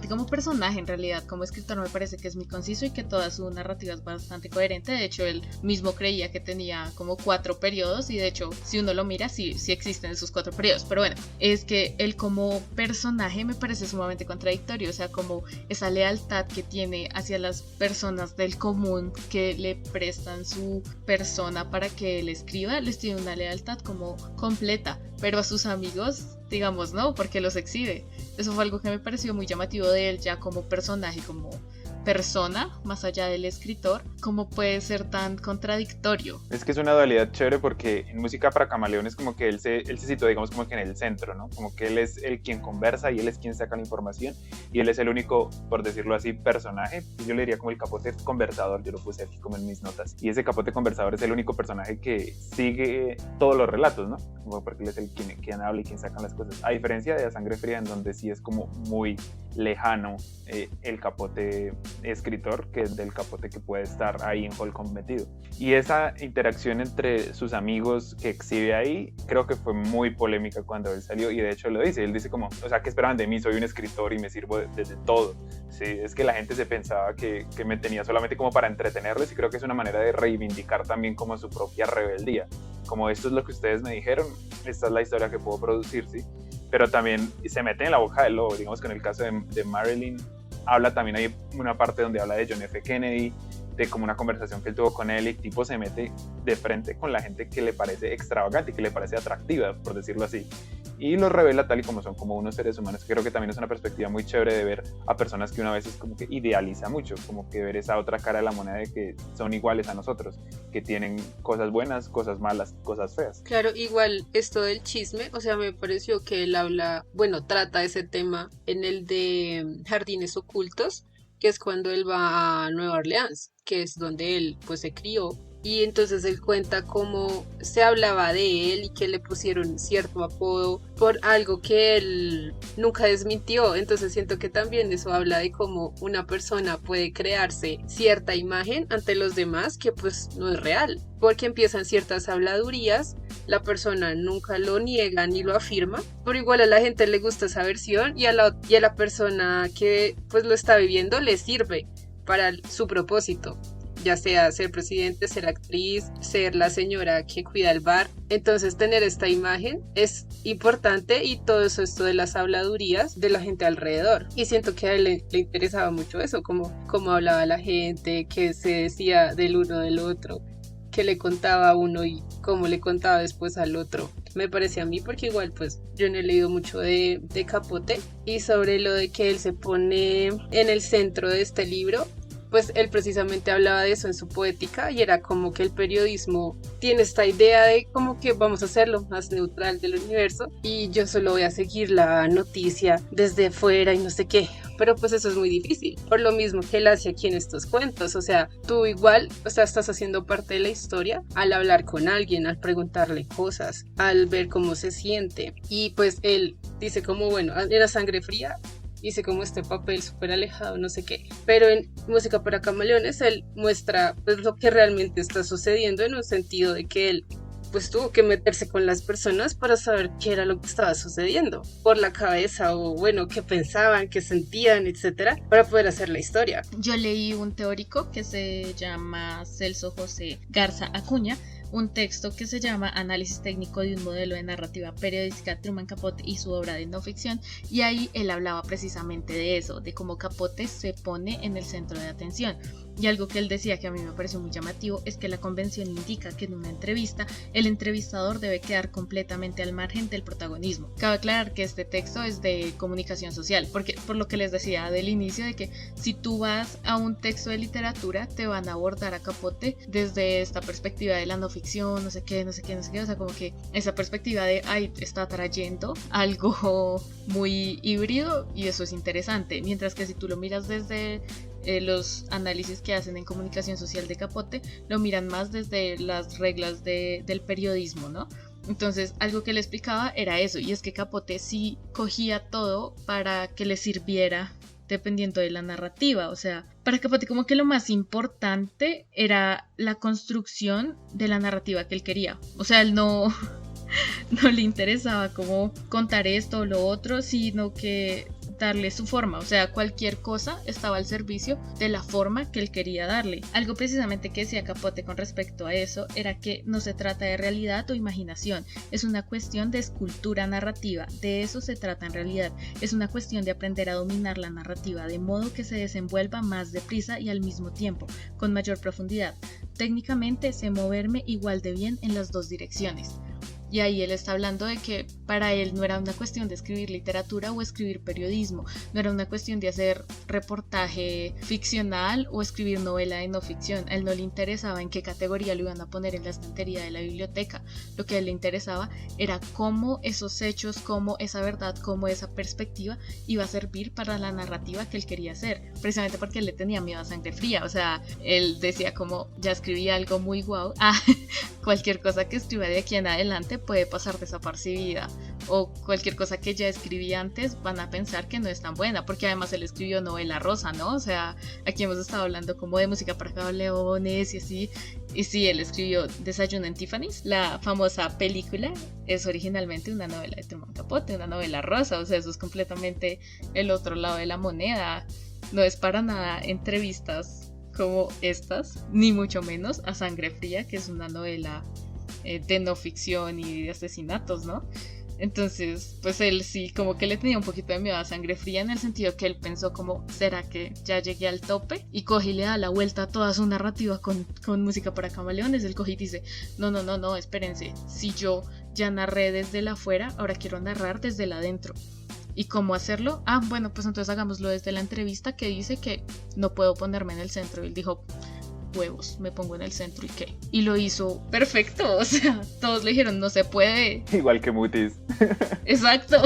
[SPEAKER 1] como personaje. En realidad, como escritor me parece que es muy conciso y que toda su narrativa es bastante coherente. De hecho, él mismo creía que tenía como 4 periodos y de hecho, si uno lo mira, sí existen esos 4 periodos. Pero bueno, es que él como personaje me parece sumamente contradictorio, o sea, como esa lealtad que tiene hacia las personas del común que le prestan su persona para que él escriba, les tiene una lealtad como completa, pero a sus amigos, digamos, no, porque los exhibe. Eso fue algo que me pareció muy llamativo de él ya como personaje, como persona, más allá del escritor, ¿cómo puede ser tan contradictorio?
[SPEAKER 3] Es que es una dualidad chévere porque en Música para Camaleones como que él se sitúa, digamos, como que en el centro, ¿no? Como que él es el quien conversa y él es quien saca la información y él es el único, por decirlo así, personaje. Yo le diría como el capote conversador, yo lo puse aquí como en mis notas. Y ese capote conversador es el único personaje que sigue todos los relatos, ¿no? Como porque él es el quien habla y quien saca las cosas. A diferencia de A Sangre Fría, en donde sí es como muy lejano el capote escritor, que es del capote que puede estar ahí en Holcomb metido. Y esa interacción entre sus amigos que exhibe ahí, creo que fue muy polémica cuando él salió, y de hecho lo dice, él dice como, o sea, ¿qué esperaban de mí? Soy un escritor y me sirvo de todo. Sí, es que la gente se pensaba que me tenía solamente como para entretenerles, y creo que es una manera de reivindicar también como su propia rebeldía, como esto es lo que ustedes me dijeron, esta es la historia que puedo producir, ¿sí? Pero también se mete en la boca del lobo, digamos que en el caso de Marilyn, habla también, hay una parte donde habla de John F. Kennedy, de como una conversación que él tuvo con él, y el tipo se mete de frente con la gente que le parece extravagante y que le parece atractiva, por decirlo así, y los revela tal y como son, como unos seres humanos. Creo que también es una perspectiva muy chévere de ver a personas que una vez es como que idealiza mucho, como que ver esa otra cara de la moneda de que son iguales a nosotros, que tienen cosas buenas, cosas malas, cosas feas.
[SPEAKER 2] Claro, igual esto del chisme, o sea, me pareció que él habla, bueno, trata ese tema en el de Jardines Ocultos, que es cuando él va a Nueva Orleans, que es donde él pues se crió. Y entonces él cuenta cómo se hablaba de él y que le pusieron cierto apodo por algo que él nunca desmintió. Entonces siento que también eso habla de cómo una persona puede crearse cierta imagen ante los demás que pues no es real. Porque empiezan ciertas habladurías, la persona nunca lo niega ni lo afirma, pero igual a la gente le gusta esa versión y a la persona que pues lo está viviendo le sirve para su propósito. Ya sea ser presidente, ser actriz, ser la señora que cuida el bar. Entonces tener esta imagen es importante, y todo eso, esto de las habladurías de la gente alrededor. Y siento que a él le interesaba mucho eso, cómo hablaba la gente, qué se decía del uno del otro, qué le contaba a uno y cómo le contaba después al otro. Me parece a mí, porque igual pues yo no he leído mucho de Capote, y sobre lo de que él se pone en el centro de este libro, pues él precisamente hablaba de eso en su poética, y era como que el periodismo tiene esta idea de como que vamos a hacerlo más neutral del universo y yo solo voy a seguir la noticia desde fuera y no sé qué. Pero pues eso es muy difícil, por lo mismo que él hace aquí en estos cuentos. O sea, tú igual, o sea, estás haciendo parte de la historia al hablar con alguien, al preguntarle cosas, al ver cómo se siente. Y pues él dice como, bueno, era Sangre Fría, hice como este papel súper alejado, no sé qué. Pero en Música para Camaleones él muestra pues lo que realmente está sucediendo, en un sentido de que él pues tuvo que meterse con las personas para saber qué era lo que estaba sucediendo por la cabeza, o bueno, qué pensaban, qué sentían, etcétera, para poder hacer la historia.
[SPEAKER 1] Yo leí un teórico que se llama Celso José Garza Acuña, un texto que se llama Análisis técnico de un modelo de narrativa periodística, Truman Capote y su obra de no ficción, y ahí él hablaba precisamente de eso, de cómo Capote se pone en el centro de atención. Y algo que él decía que a mí me pareció muy llamativo es que la convención indica que en una entrevista el entrevistador debe quedar completamente al margen del protagonismo. Cabe aclarar que este texto es de comunicación social, porque por lo que les decía del inicio, de que si tú vas a un texto de literatura te van a abordar a Capote desde esta perspectiva de la no ficción, no sé qué, o sea, como que esa perspectiva de está trayendo algo muy híbrido, y eso es interesante, mientras que si tú lo miras desde los análisis que hacen en comunicación social de Capote, lo miran más desde las reglas del periodismo, ¿no? Entonces, algo que le explicaba era eso, y es que Capote sí cogía todo para que le sirviera dependiendo de la narrativa. O sea, para Capote como que lo más importante era la construcción de la narrativa que él quería. O sea, él no le interesaba como contar esto o lo otro, sino que darle su forma. O sea, cualquier cosa estaba al servicio de la forma que él quería darle. Algo precisamente que decía Capote con respecto a eso era que no se trata de realidad o imaginación, es una cuestión de escultura narrativa. De eso se trata en realidad. Es una cuestión de aprender a dominar la narrativa de modo que se desenvuelva más deprisa y al mismo tiempo con mayor profundidad. Técnicamente sé moverme igual de bien en las dos direcciones. y ahí él está hablando de que para él no era una cuestión de escribir literatura o escribir periodismo, no era una cuestión de hacer reportaje ficcional o escribir novela de no ficción. A él no le interesaba en qué categoría lo iban a poner en la estantería de la biblioteca. Lo que a él le interesaba era cómo esos hechos, cómo esa verdad, cómo esa perspectiva iba a servir para la narrativa que él quería hacer, precisamente porque él le tenía miedo a Sangre Fría. O sea, él decía como, ya escribí algo muy guau, cualquier cosa que escriba de aquí en adelante puede pasar desapercibida, o cualquier cosa que ya escribí antes van a pensar que no es tan buena, porque además él escribió novela rosa, ¿no? O sea, aquí hemos estado hablando como de música para cableones y así, y sí, él escribió Desayuno en Tiffany's, la famosa película, es originalmente una novela de Truman Capote, una novela rosa, o sea, eso es completamente el otro lado de la moneda. No es para nada entrevistas como estas, ni mucho menos a Sangre Fría, que es una novela de no ficción y de asesinatos, ¿no? Entonces, pues él sí, como que le tenía un poquito de miedo a Sangre Fría, en el sentido que él pensó como, ¿será que ya llegué al tope? Y coge y le da la vuelta a toda su narrativa con música para camaleones. Él coge y dice, no, espérense, si yo ya narré desde el afuera, ahora quiero narrar desde el adentro. ¿Y cómo hacerlo? Bueno, pues entonces hagámoslo desde la entrevista que dice que no puedo ponerme en el centro. Y él dijo, huevos, me pongo en el centro y qué. Y lo hizo perfecto, o sea, todos le dijeron, no se puede.
[SPEAKER 3] Igual que Mutis.
[SPEAKER 1] Exacto.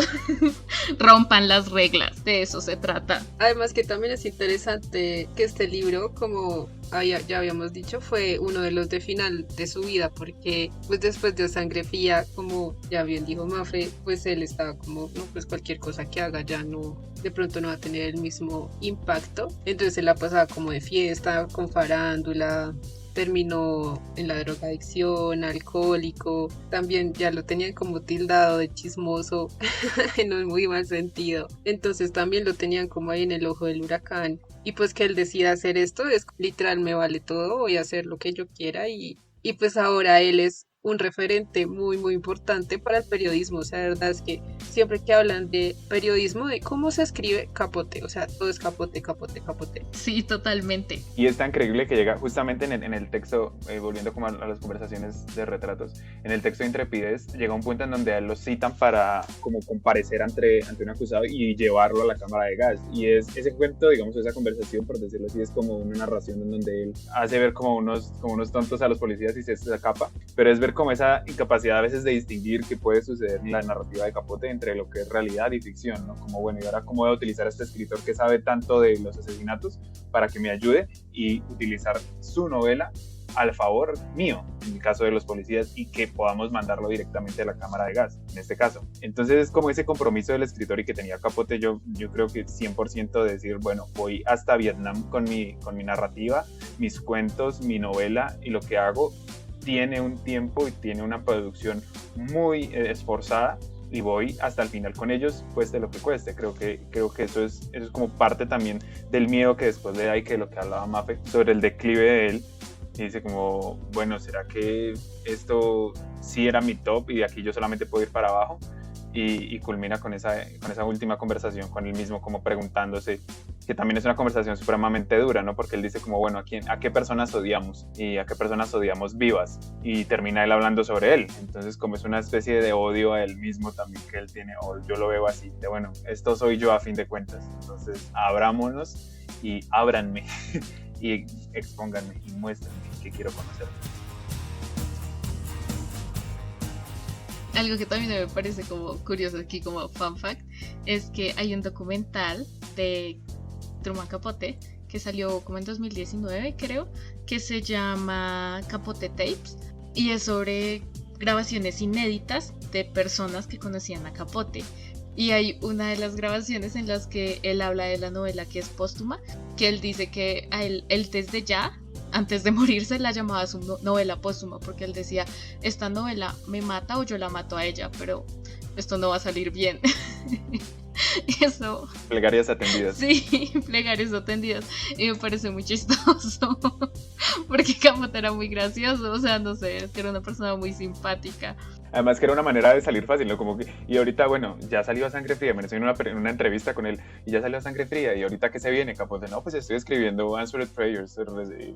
[SPEAKER 1] Rompan las reglas, de eso se trata.
[SPEAKER 2] Además que también es interesante que este libro, como ya habíamos dicho, fue uno de los de final de su vida, porque pues después de Sangre Fría, como ya bien dijo Mafe, pues él estaba como, no, pues cualquier cosa que haga ya no, de pronto no va a tener el mismo impacto. Entonces él la pasaba como de fiesta, con farándula, terminó en la drogadicción, alcohólico, también ya lo tenían como tildado de chismoso en un muy mal sentido, entonces también lo tenían como ahí en el ojo del huracán, y pues que él decida hacer esto es literal, me vale todo, voy a hacer lo que yo quiera, y pues ahora él es un referente muy muy importante para el periodismo. O sea, la verdad es que siempre que hablan de periodismo, de cómo se escribe, Capote, o sea, todo es Capote.
[SPEAKER 1] Sí, totalmente.
[SPEAKER 3] Y es tan creíble que llega justamente en el texto, volviendo como a las conversaciones de retratos, en el texto de Intrepidez llega un punto en donde a él lo citan para como comparecer ante un acusado y llevarlo a la cámara de gas, y es ese cuento, digamos, esa conversación, por decirlo así, es como una narración en donde él hace ver como unos tontos a los policías y se escapa, pero es ver como esa incapacidad a veces de distinguir qué puede suceder en la narrativa de Capote entre lo que es realidad y ficción, ¿no? Como, bueno, y ahora cómo voy a utilizar a este escritor que sabe tanto de los asesinatos para que me ayude, y utilizar su novela al favor mío, en el caso de los policías, y que podamos mandarlo directamente a la cámara de gas, en este caso. Entonces es como ese compromiso del escritor y que tenía Capote, yo creo que 100% de decir, bueno, voy hasta Vietnam con mi narrativa, mis cuentos, mi novela, y lo que hago tiene un tiempo y tiene una producción muy esforzada, y voy hasta el final con ellos, cueste lo que cueste. Creo que eso es como parte también del miedo que después le da, y que lo que hablaba Mafe sobre el declive de él, y dice como, bueno, ¿será que esto sí era mi top y de aquí yo solamente puedo ir para abajo? Y culmina con esa última conversación con él mismo, como preguntándose, que también es una conversación supremamente dura, ¿no? Porque él dice como, bueno, ¿a qué personas odiamos? ¿Y a qué personas odiamos vivas? Y termina él hablando sobre él. Entonces, como es una especie de odio a él mismo también que él tiene, o yo lo veo así, de bueno, esto soy yo a fin de cuentas. Entonces, abrámonos y ábranme y expónganme y muéstrenme que quiero conocer.
[SPEAKER 1] Algo que también me parece como curioso aquí como fun fact es que hay un documental de Truman Capote que salió como en 2019, creo, que se llama Capote Tapes, y es sobre grabaciones inéditas de personas que conocían a Capote. Y hay una de las grabaciones en las que él habla de la novela que es póstuma, que él dice que a él desde ya, antes de morirse, la llamaba su novela póstuma, porque él decía, esta novela me mata o yo la mato a ella, pero esto no va a salir bien. Eso.
[SPEAKER 3] Plegarias atendidas.
[SPEAKER 1] Sí, plegarias atendidas. Y me parece muy chistoso, porque Capote era muy gracioso, o sea, no sé, es que era una persona muy simpática.
[SPEAKER 3] Además que era una manera de salir fácil, ¿no? Como que, y ahorita, bueno, ya salió a Sangre Fría, me estoy en una entrevista con él, y ya salió a Sangre Fría, y ahorita ¿qué se viene, Capote? No, pues estoy escribiendo Answered Prayers,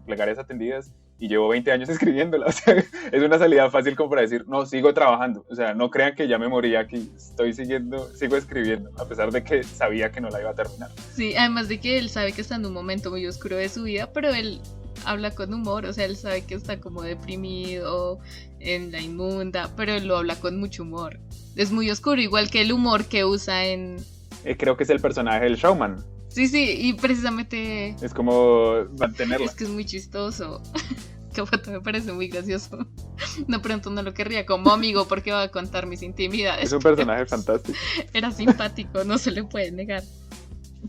[SPEAKER 3] plegarias atendidas, y llevo 20 años escribiéndola. O sea, es una salida fácil como para decir, no, sigo trabajando. O sea, no crean que ya me morí aquí, sigo escribiendo, a pesar de que sabía que no la iba a terminar.
[SPEAKER 1] Sí, además de que él sabe que está en un momento muy oscuro de su vida, pero él habla con humor, o sea, él sabe que está como deprimido, en la inmunda, pero él lo habla con mucho humor. Es muy oscuro, igual que el humor que usa en...
[SPEAKER 3] Creo que es el personaje del showman.
[SPEAKER 1] Sí, y precisamente...
[SPEAKER 3] Es como mantenerla.
[SPEAKER 1] Es que es muy chistoso. Capote me parece muy gracioso. De pronto no lo querría como amigo porque va a contar mis intimidades.
[SPEAKER 3] Es un personaje fantástico.
[SPEAKER 1] Era simpático, no se le puede negar.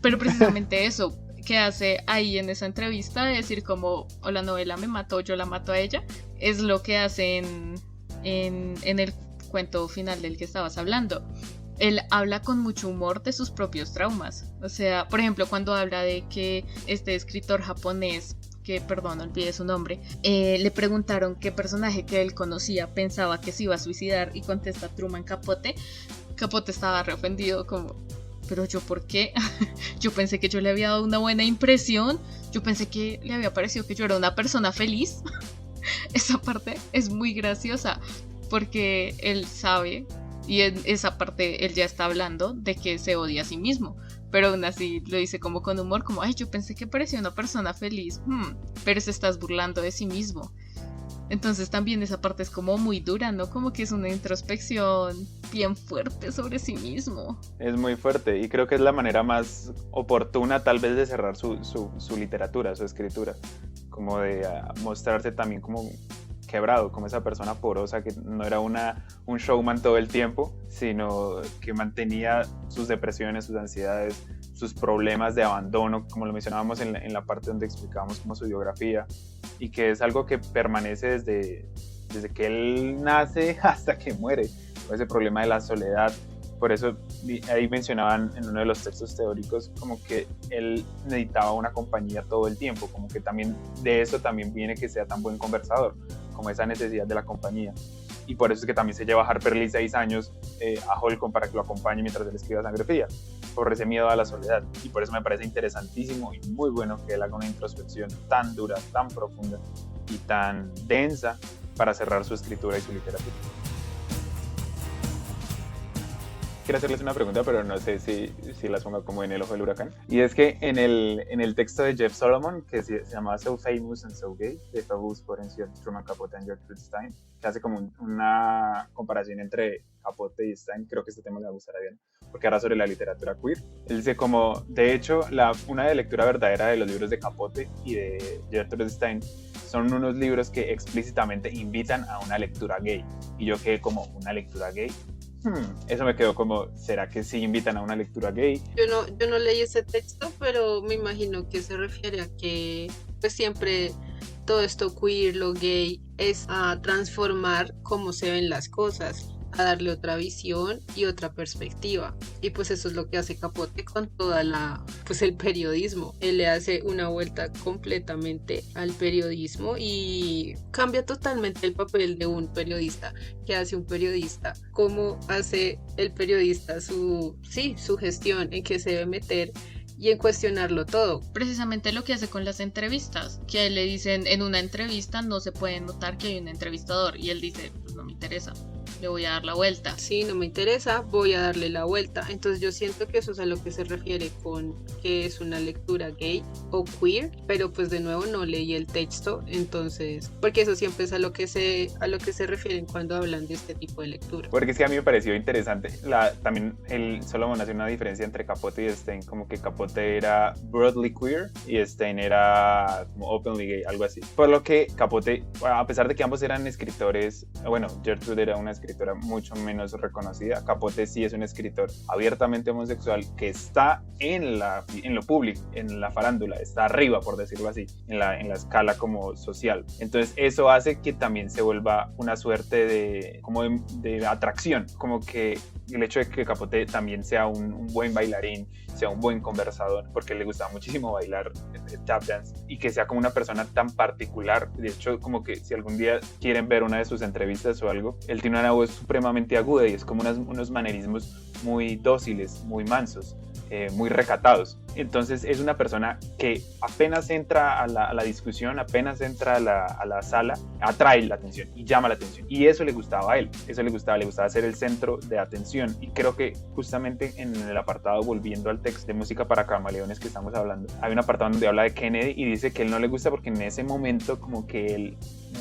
[SPEAKER 1] Pero precisamente eso que hace ahí en esa entrevista, de decir como, o la novela me mató, yo la mato a ella, es lo que hace en el cuento final del que estabas hablando. Él habla con mucho humor de sus propios traumas. O sea, por ejemplo, cuando habla de que este escritor japonés, que perdón, olvidé su nombre, le preguntaron qué personaje que él conocía pensaba que se iba a suicidar y contesta Truman Capote. Capote estaba re ofendido como... ¿Pero yo por qué? Yo pensé que yo le había dado una buena impresión. Yo pensé que le había parecido que yo era una persona feliz. Esa parte es muy graciosa porque él sabe, y en esa parte él ya está hablando de que se odia a sí mismo, pero aún así lo dice como con humor, como, ay, yo pensé que parecía una persona feliz, pero se estás burlando de sí mismo. Entonces también esa parte es como muy dura, ¿no? Como que es una introspección bien fuerte sobre sí mismo.
[SPEAKER 3] Es muy fuerte y creo que es la manera más oportuna tal vez de cerrar su literatura, su escritura, como de mostrarse también como quebrado, como esa persona porosa que no era un showman todo el tiempo, sino que mantenía sus depresiones, sus ansiedades, sus problemas de abandono, como lo mencionábamos en la parte donde explicábamos como su biografía, y que es algo que permanece desde que él nace hasta que muere, ese problema de la soledad. Por eso ahí mencionaban en uno de los textos teóricos como que él necesitaba una compañía todo el tiempo, como que también de eso también viene que sea tan buen conversador, como esa necesidad de la compañía. Y por eso es que también se lleva a Harper Lee 6 años a Holcomb para que lo acompañe mientras él escriba Sangre Fría, por ese miedo a la soledad. Y por eso me parece interesantísimo y muy bueno que él haga una introspección tan dura, tan profunda y tan densa para cerrar su escritura y su literatura. Quiero hacerles una pregunta, pero no sé si las pongo como en el ojo del huracán. Y es que en el texto de Jeff Solomon, que se llama So Famous and So Gay, de Fabuous Forensic, Truman Capote y Gertrude Stein, que hace como una comparación entre Capote y Stein. Creo que este tema le va a gustar a bien, porque habla sobre la literatura queer. Él dice como, de hecho, una de lectura verdadera de los libros de Capote y de Gertrude Stein son unos libros que explícitamente invitan a una lectura gay. Y yo quedé como, ¿una lectura gay? Eso me quedó como, ¿será que sí invitan a una lectura gay?
[SPEAKER 2] Yo no leí ese texto, pero me imagino que se refiere a que pues siempre todo esto queer, lo gay, es a transformar cómo se ven las cosas, a darle otra visión y otra perspectiva. Y pues eso es lo que hace Capote con toda el periodismo. Él le hace una vuelta completamente al periodismo y cambia totalmente el papel de un periodista. ¿Qué hace un periodista? ¿Cómo hace el periodista su gestión? ¿En qué se debe meter? Y en cuestionarlo todo.
[SPEAKER 1] Precisamente lo que hace con las entrevistas, que a él le dicen, en una entrevista no se puede notar que hay un entrevistador, y él dice, pues no me interesa, le voy a dar la vuelta.
[SPEAKER 2] Sí, no me interesa, voy a darle la vuelta. Entonces yo siento que eso es a lo que se refiere con que es una lectura gay o queer, pero pues de nuevo no leí el texto, entonces, porque eso siempre es a lo que se refieren cuando hablan de este tipo de lectura.
[SPEAKER 3] Porque es que a mí me pareció interesante, también el Solomon hace una diferencia entre Capote y Stein, como que Capote era broadly queer y Stein era como openly gay, algo así. Por lo que Capote, a pesar de que ambos eran escritores, bueno, Gertrude era una escritora mucho menos reconocida, Capote sí es un escritor abiertamente homosexual que está en lo público, en la farándula, está arriba, por decirlo así, en la escala como social. Entonces eso hace que también se vuelva una suerte de atracción, como que el hecho de que Capote también sea un buen bailarín, sea un buen conversador, porque le gustaba muchísimo bailar tap dance, y que sea como una persona tan particular. De hecho, como que si algún día quieren ver una de sus entrevistas o algo, él tiene una voz supremamente aguda y es como unos manerismos muy dóciles, muy mansos, muy recatados. Entonces es una persona que apenas entra a la discusión, apenas entra a la sala, atrae la atención y llama la atención. Y eso le gustaba a él, le gustaba ser el centro de atención. Y creo que justamente en el apartado, volviendo al texto de Música para Camaleones que estamos hablando, hay un apartado donde habla de Kennedy y dice que él no le gusta porque en ese momento como que él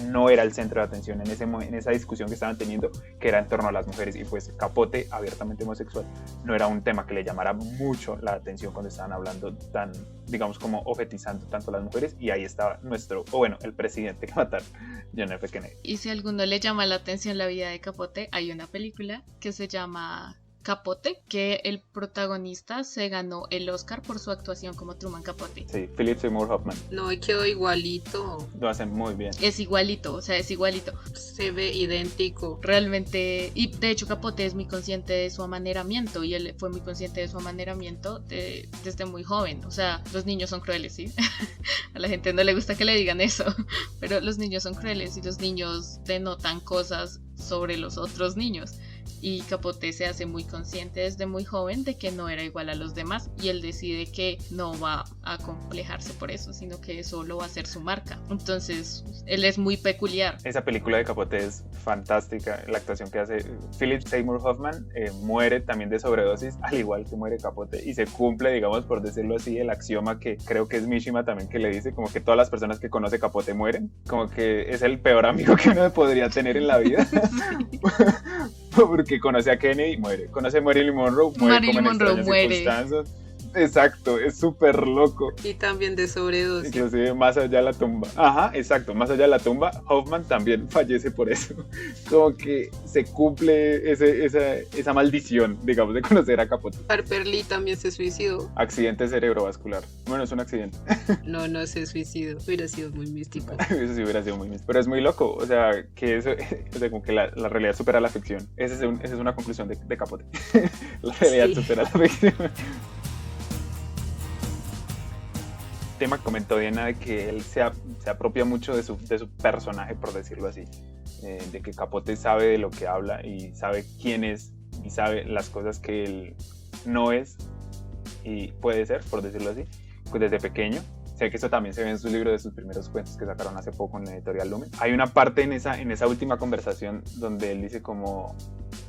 [SPEAKER 3] no era el centro de atención en esa discusión que estaban teniendo, que era en torno a las mujeres, y pues Capote, abiertamente homosexual, no era un tema que le llamara mucho la atención cuando estaban hablando tan, digamos, como ofetizando tanto a las mujeres. Y ahí estaba el presidente que mataron, John F. Kennedy.
[SPEAKER 1] Y si a alguno le llama la atención la vida de Capote, hay una película que se llama Capote, que el protagonista se ganó el Oscar por su actuación como Truman Capote.
[SPEAKER 3] Sí, Philip Seymour Hoffman.
[SPEAKER 2] No, y quedó igualito.
[SPEAKER 3] Lo hacen muy bien.
[SPEAKER 1] Es igualito, o sea, es igualito.
[SPEAKER 2] Se ve idéntico.
[SPEAKER 1] Realmente, y de hecho Capote es muy consciente de su amaneramiento, y él fue muy consciente de su amaneramiento desde muy joven. O sea, los niños son crueles, ¿sí? A la gente no le gusta que le digan eso, pero los niños son crueles y los niños denotan cosas sobre los otros niños. Y Capote se hace muy consciente desde muy joven de que no era igual a los demás, y él decide que no va a complejarse por eso, sino que eso lo va a hacer su marca. Entonces él es muy peculiar.
[SPEAKER 3] Esa película de Capote es fantástica, la actuación que hace Philip Seymour Hoffman. Muere también de sobredosis, al igual que muere Capote, y se cumple, digamos, por decirlo así, el axioma que creo que es Mishima también, que le dice como que todas las personas que conoce Capote mueren, como que es el peor amigo que uno podría tener en la vida. Porque conoce a Kennedy, muere. Conoce a Marilyn Monroe, muere.
[SPEAKER 1] Marilyn Monroe muere.
[SPEAKER 3] Exacto, es súper loco.
[SPEAKER 2] Y también de sobredosis.
[SPEAKER 3] Inclusive más allá de la tumba. Ajá, exacto, más allá de la tumba, Hoffman también fallece por eso. Como que se cumple esa maldición, digamos, de conocer a Capote.
[SPEAKER 2] Harper Lee también se suicidó.
[SPEAKER 3] Accidente cerebrovascular. Bueno, es un accidente.
[SPEAKER 2] No se suicidó. Hubiera sido muy místico.
[SPEAKER 3] Eso sí hubiera sido muy místico. Pero es muy loco, o sea, que eso, o sea, como que la realidad supera la ficción. Esa es una conclusión de Capote. La realidad supera la ficción. Tema comentó Diana de que él se apropia mucho de su personaje, por decirlo así, de que Capote sabe de lo que habla y sabe quién es y sabe las cosas que él no es y puede ser, por decirlo así, pues desde pequeño. Sé que esto también se ve en su libro de sus primeros cuentos que sacaron hace poco en la editorial Lumen. Hay una parte en esa última conversación donde él dice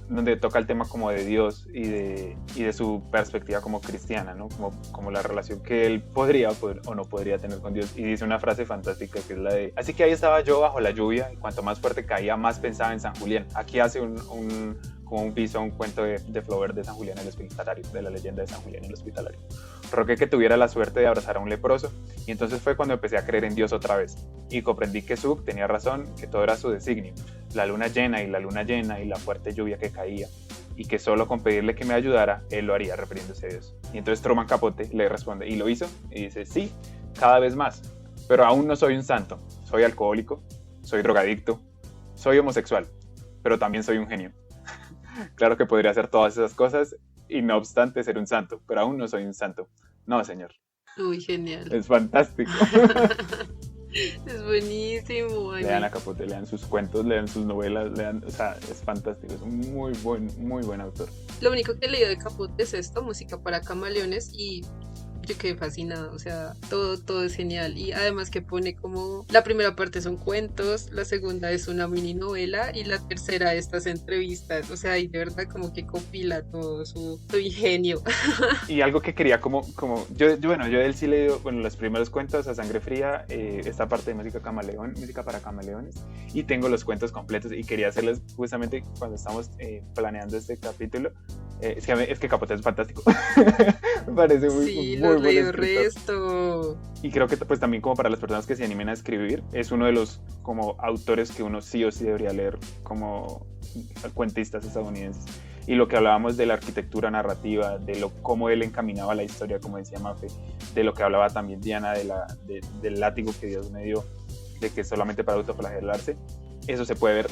[SPEAKER 3] donde toca el tema como de Dios y de su perspectiva como cristiana, ¿no? Como la relación que él podría o no podría tener con Dios. Y dice una frase fantástica que es la de: así que ahí estaba yo bajo la lluvia, y cuanto más fuerte caía, más pensaba en San Julián. Aquí hace como un piso, un cuento de Flaubert de San Julián el Hospitalario, de la leyenda de San Julián el Hospitalario. Rogué que tuviera la suerte de abrazar a un leproso, y entonces fue cuando empecé a creer en Dios otra vez, y comprendí que Suk tenía razón, que todo era su designio, la luna llena y la fuerte lluvia que caía, y que solo con pedirle que me ayudara, él lo haría, refiriéndose a Dios. Y entonces Truman Capote le responde: ¿y lo hizo? Y dice: sí, cada vez más, pero aún no soy un santo, soy alcohólico, soy drogadicto, soy homosexual, pero también soy un genio. Claro que podría hacer todas esas cosas y no obstante ser un santo, pero aún no soy un santo. No, señor.
[SPEAKER 2] Uy, genial.
[SPEAKER 3] Es fantástico.
[SPEAKER 2] Es buenísimo.
[SPEAKER 3] Lean a Capote, lean sus cuentos, lean sus novelas, o sea, es fantástico, es un muy buen autor.
[SPEAKER 2] Lo único que he leído de Capote es esto, Música para Camaleones, y yo quedé fascinada, o sea, todo es genial. Y además que pone como, la primera parte son cuentos, la segunda es una mini novela y la tercera estas entrevistas, o sea, y de verdad como que compila todo su ingenio.
[SPEAKER 3] Y algo que quería como yo de él sí leí, los primeros cuentos, A Sangre Fría, esta parte de Música para Camaleones, y tengo los cuentos completos, y quería hacerles justamente cuando estamos planeando este capítulo. Es que Capote es fantástico. Me parece muy buen
[SPEAKER 2] resto.
[SPEAKER 3] Y creo que pues también como para las personas que se animen a escribir, es uno de los como autores que uno sí o sí debería leer como cuentistas estadounidenses. Y lo que hablábamos de la arquitectura narrativa, de cómo él encaminaba la historia, como decía Mafe, de lo que hablaba también Diana, del látigo que Dios me dio, de que solamente para autoflagelarse, eso se puede ver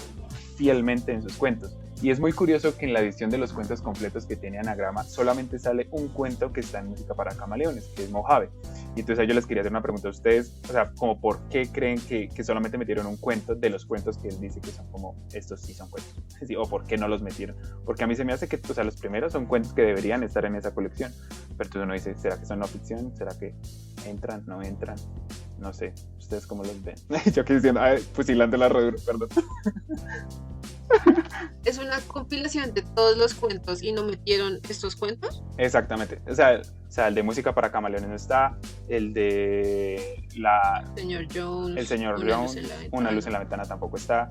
[SPEAKER 3] fielmente en sus cuentos. Y es muy curioso que en la edición de los cuentos completos que tiene Anagrama solamente sale un cuento que está en Música para Camaleones, que es Mojave. Y entonces yo les quería hacer una pregunta a ustedes, o sea, como por qué creen que solamente metieron un cuento de los cuentos que él dice que son como, estos sí son cuentos, sí, o por qué no los metieron. Porque a mí se me hace que, o sea, los primeros son cuentos que deberían estar en esa colección, pero entonces uno dice, ¿será que son no ficción? ¿Será que entran, no entran? No sé, ¿ustedes cómo los ven? Yo aquí diciendo, fusilando la rodura, perdón.
[SPEAKER 2] ¿Es una compilación de todos los cuentos y no metieron estos cuentos?
[SPEAKER 3] Exactamente, o sea, el de Música para Camaleones no está, el de
[SPEAKER 2] Señor Jones,
[SPEAKER 3] el Señor Jones, Una luz en la ventana tampoco está,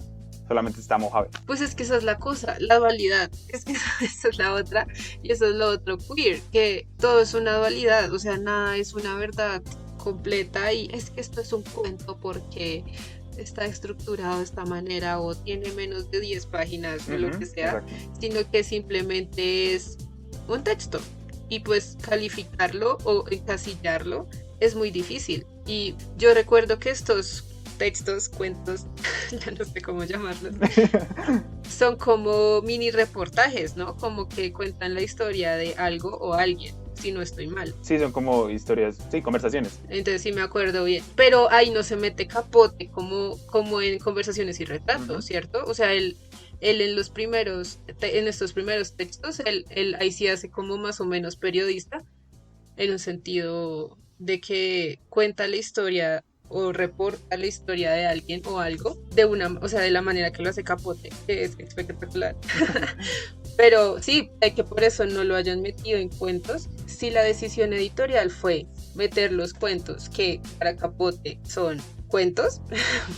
[SPEAKER 3] solamente está Mojave.
[SPEAKER 2] Pues es que esa es la cosa, la dualidad, es que esa es la otra, y eso es lo otro queer, que todo es una dualidad, o sea, nada es una verdad completa, y es que esto es un cuento porque está estructurado de esta manera o tiene menos de 10 páginas o lo que sea,
[SPEAKER 3] exacto.
[SPEAKER 2] sino que simplemente es un texto y pues calificarlo o encasillarlo es muy difícil. Y yo recuerdo que estos textos, cuentos, ya no sé cómo llamarlos, son como mini reportajes, ¿no? Como que cuentan la historia de algo o alguien, si no estoy mal.
[SPEAKER 3] Sí, son como historias, sí, conversaciones.
[SPEAKER 2] Entonces sí me acuerdo bien. Pero ahí no se mete Capote como en Conversaciones y Retratos, ¿cierto? O sea, él en estos primeros textos, él ahí sí hace como más o menos periodista, en un sentido de que cuenta la historia o reporta la historia de alguien o algo de la manera que lo hace Capote, que es espectacular. Pero sí, que por eso no lo hayan metido en cuentos. Si la decisión editorial fue meter los cuentos que para Capote son cuentos,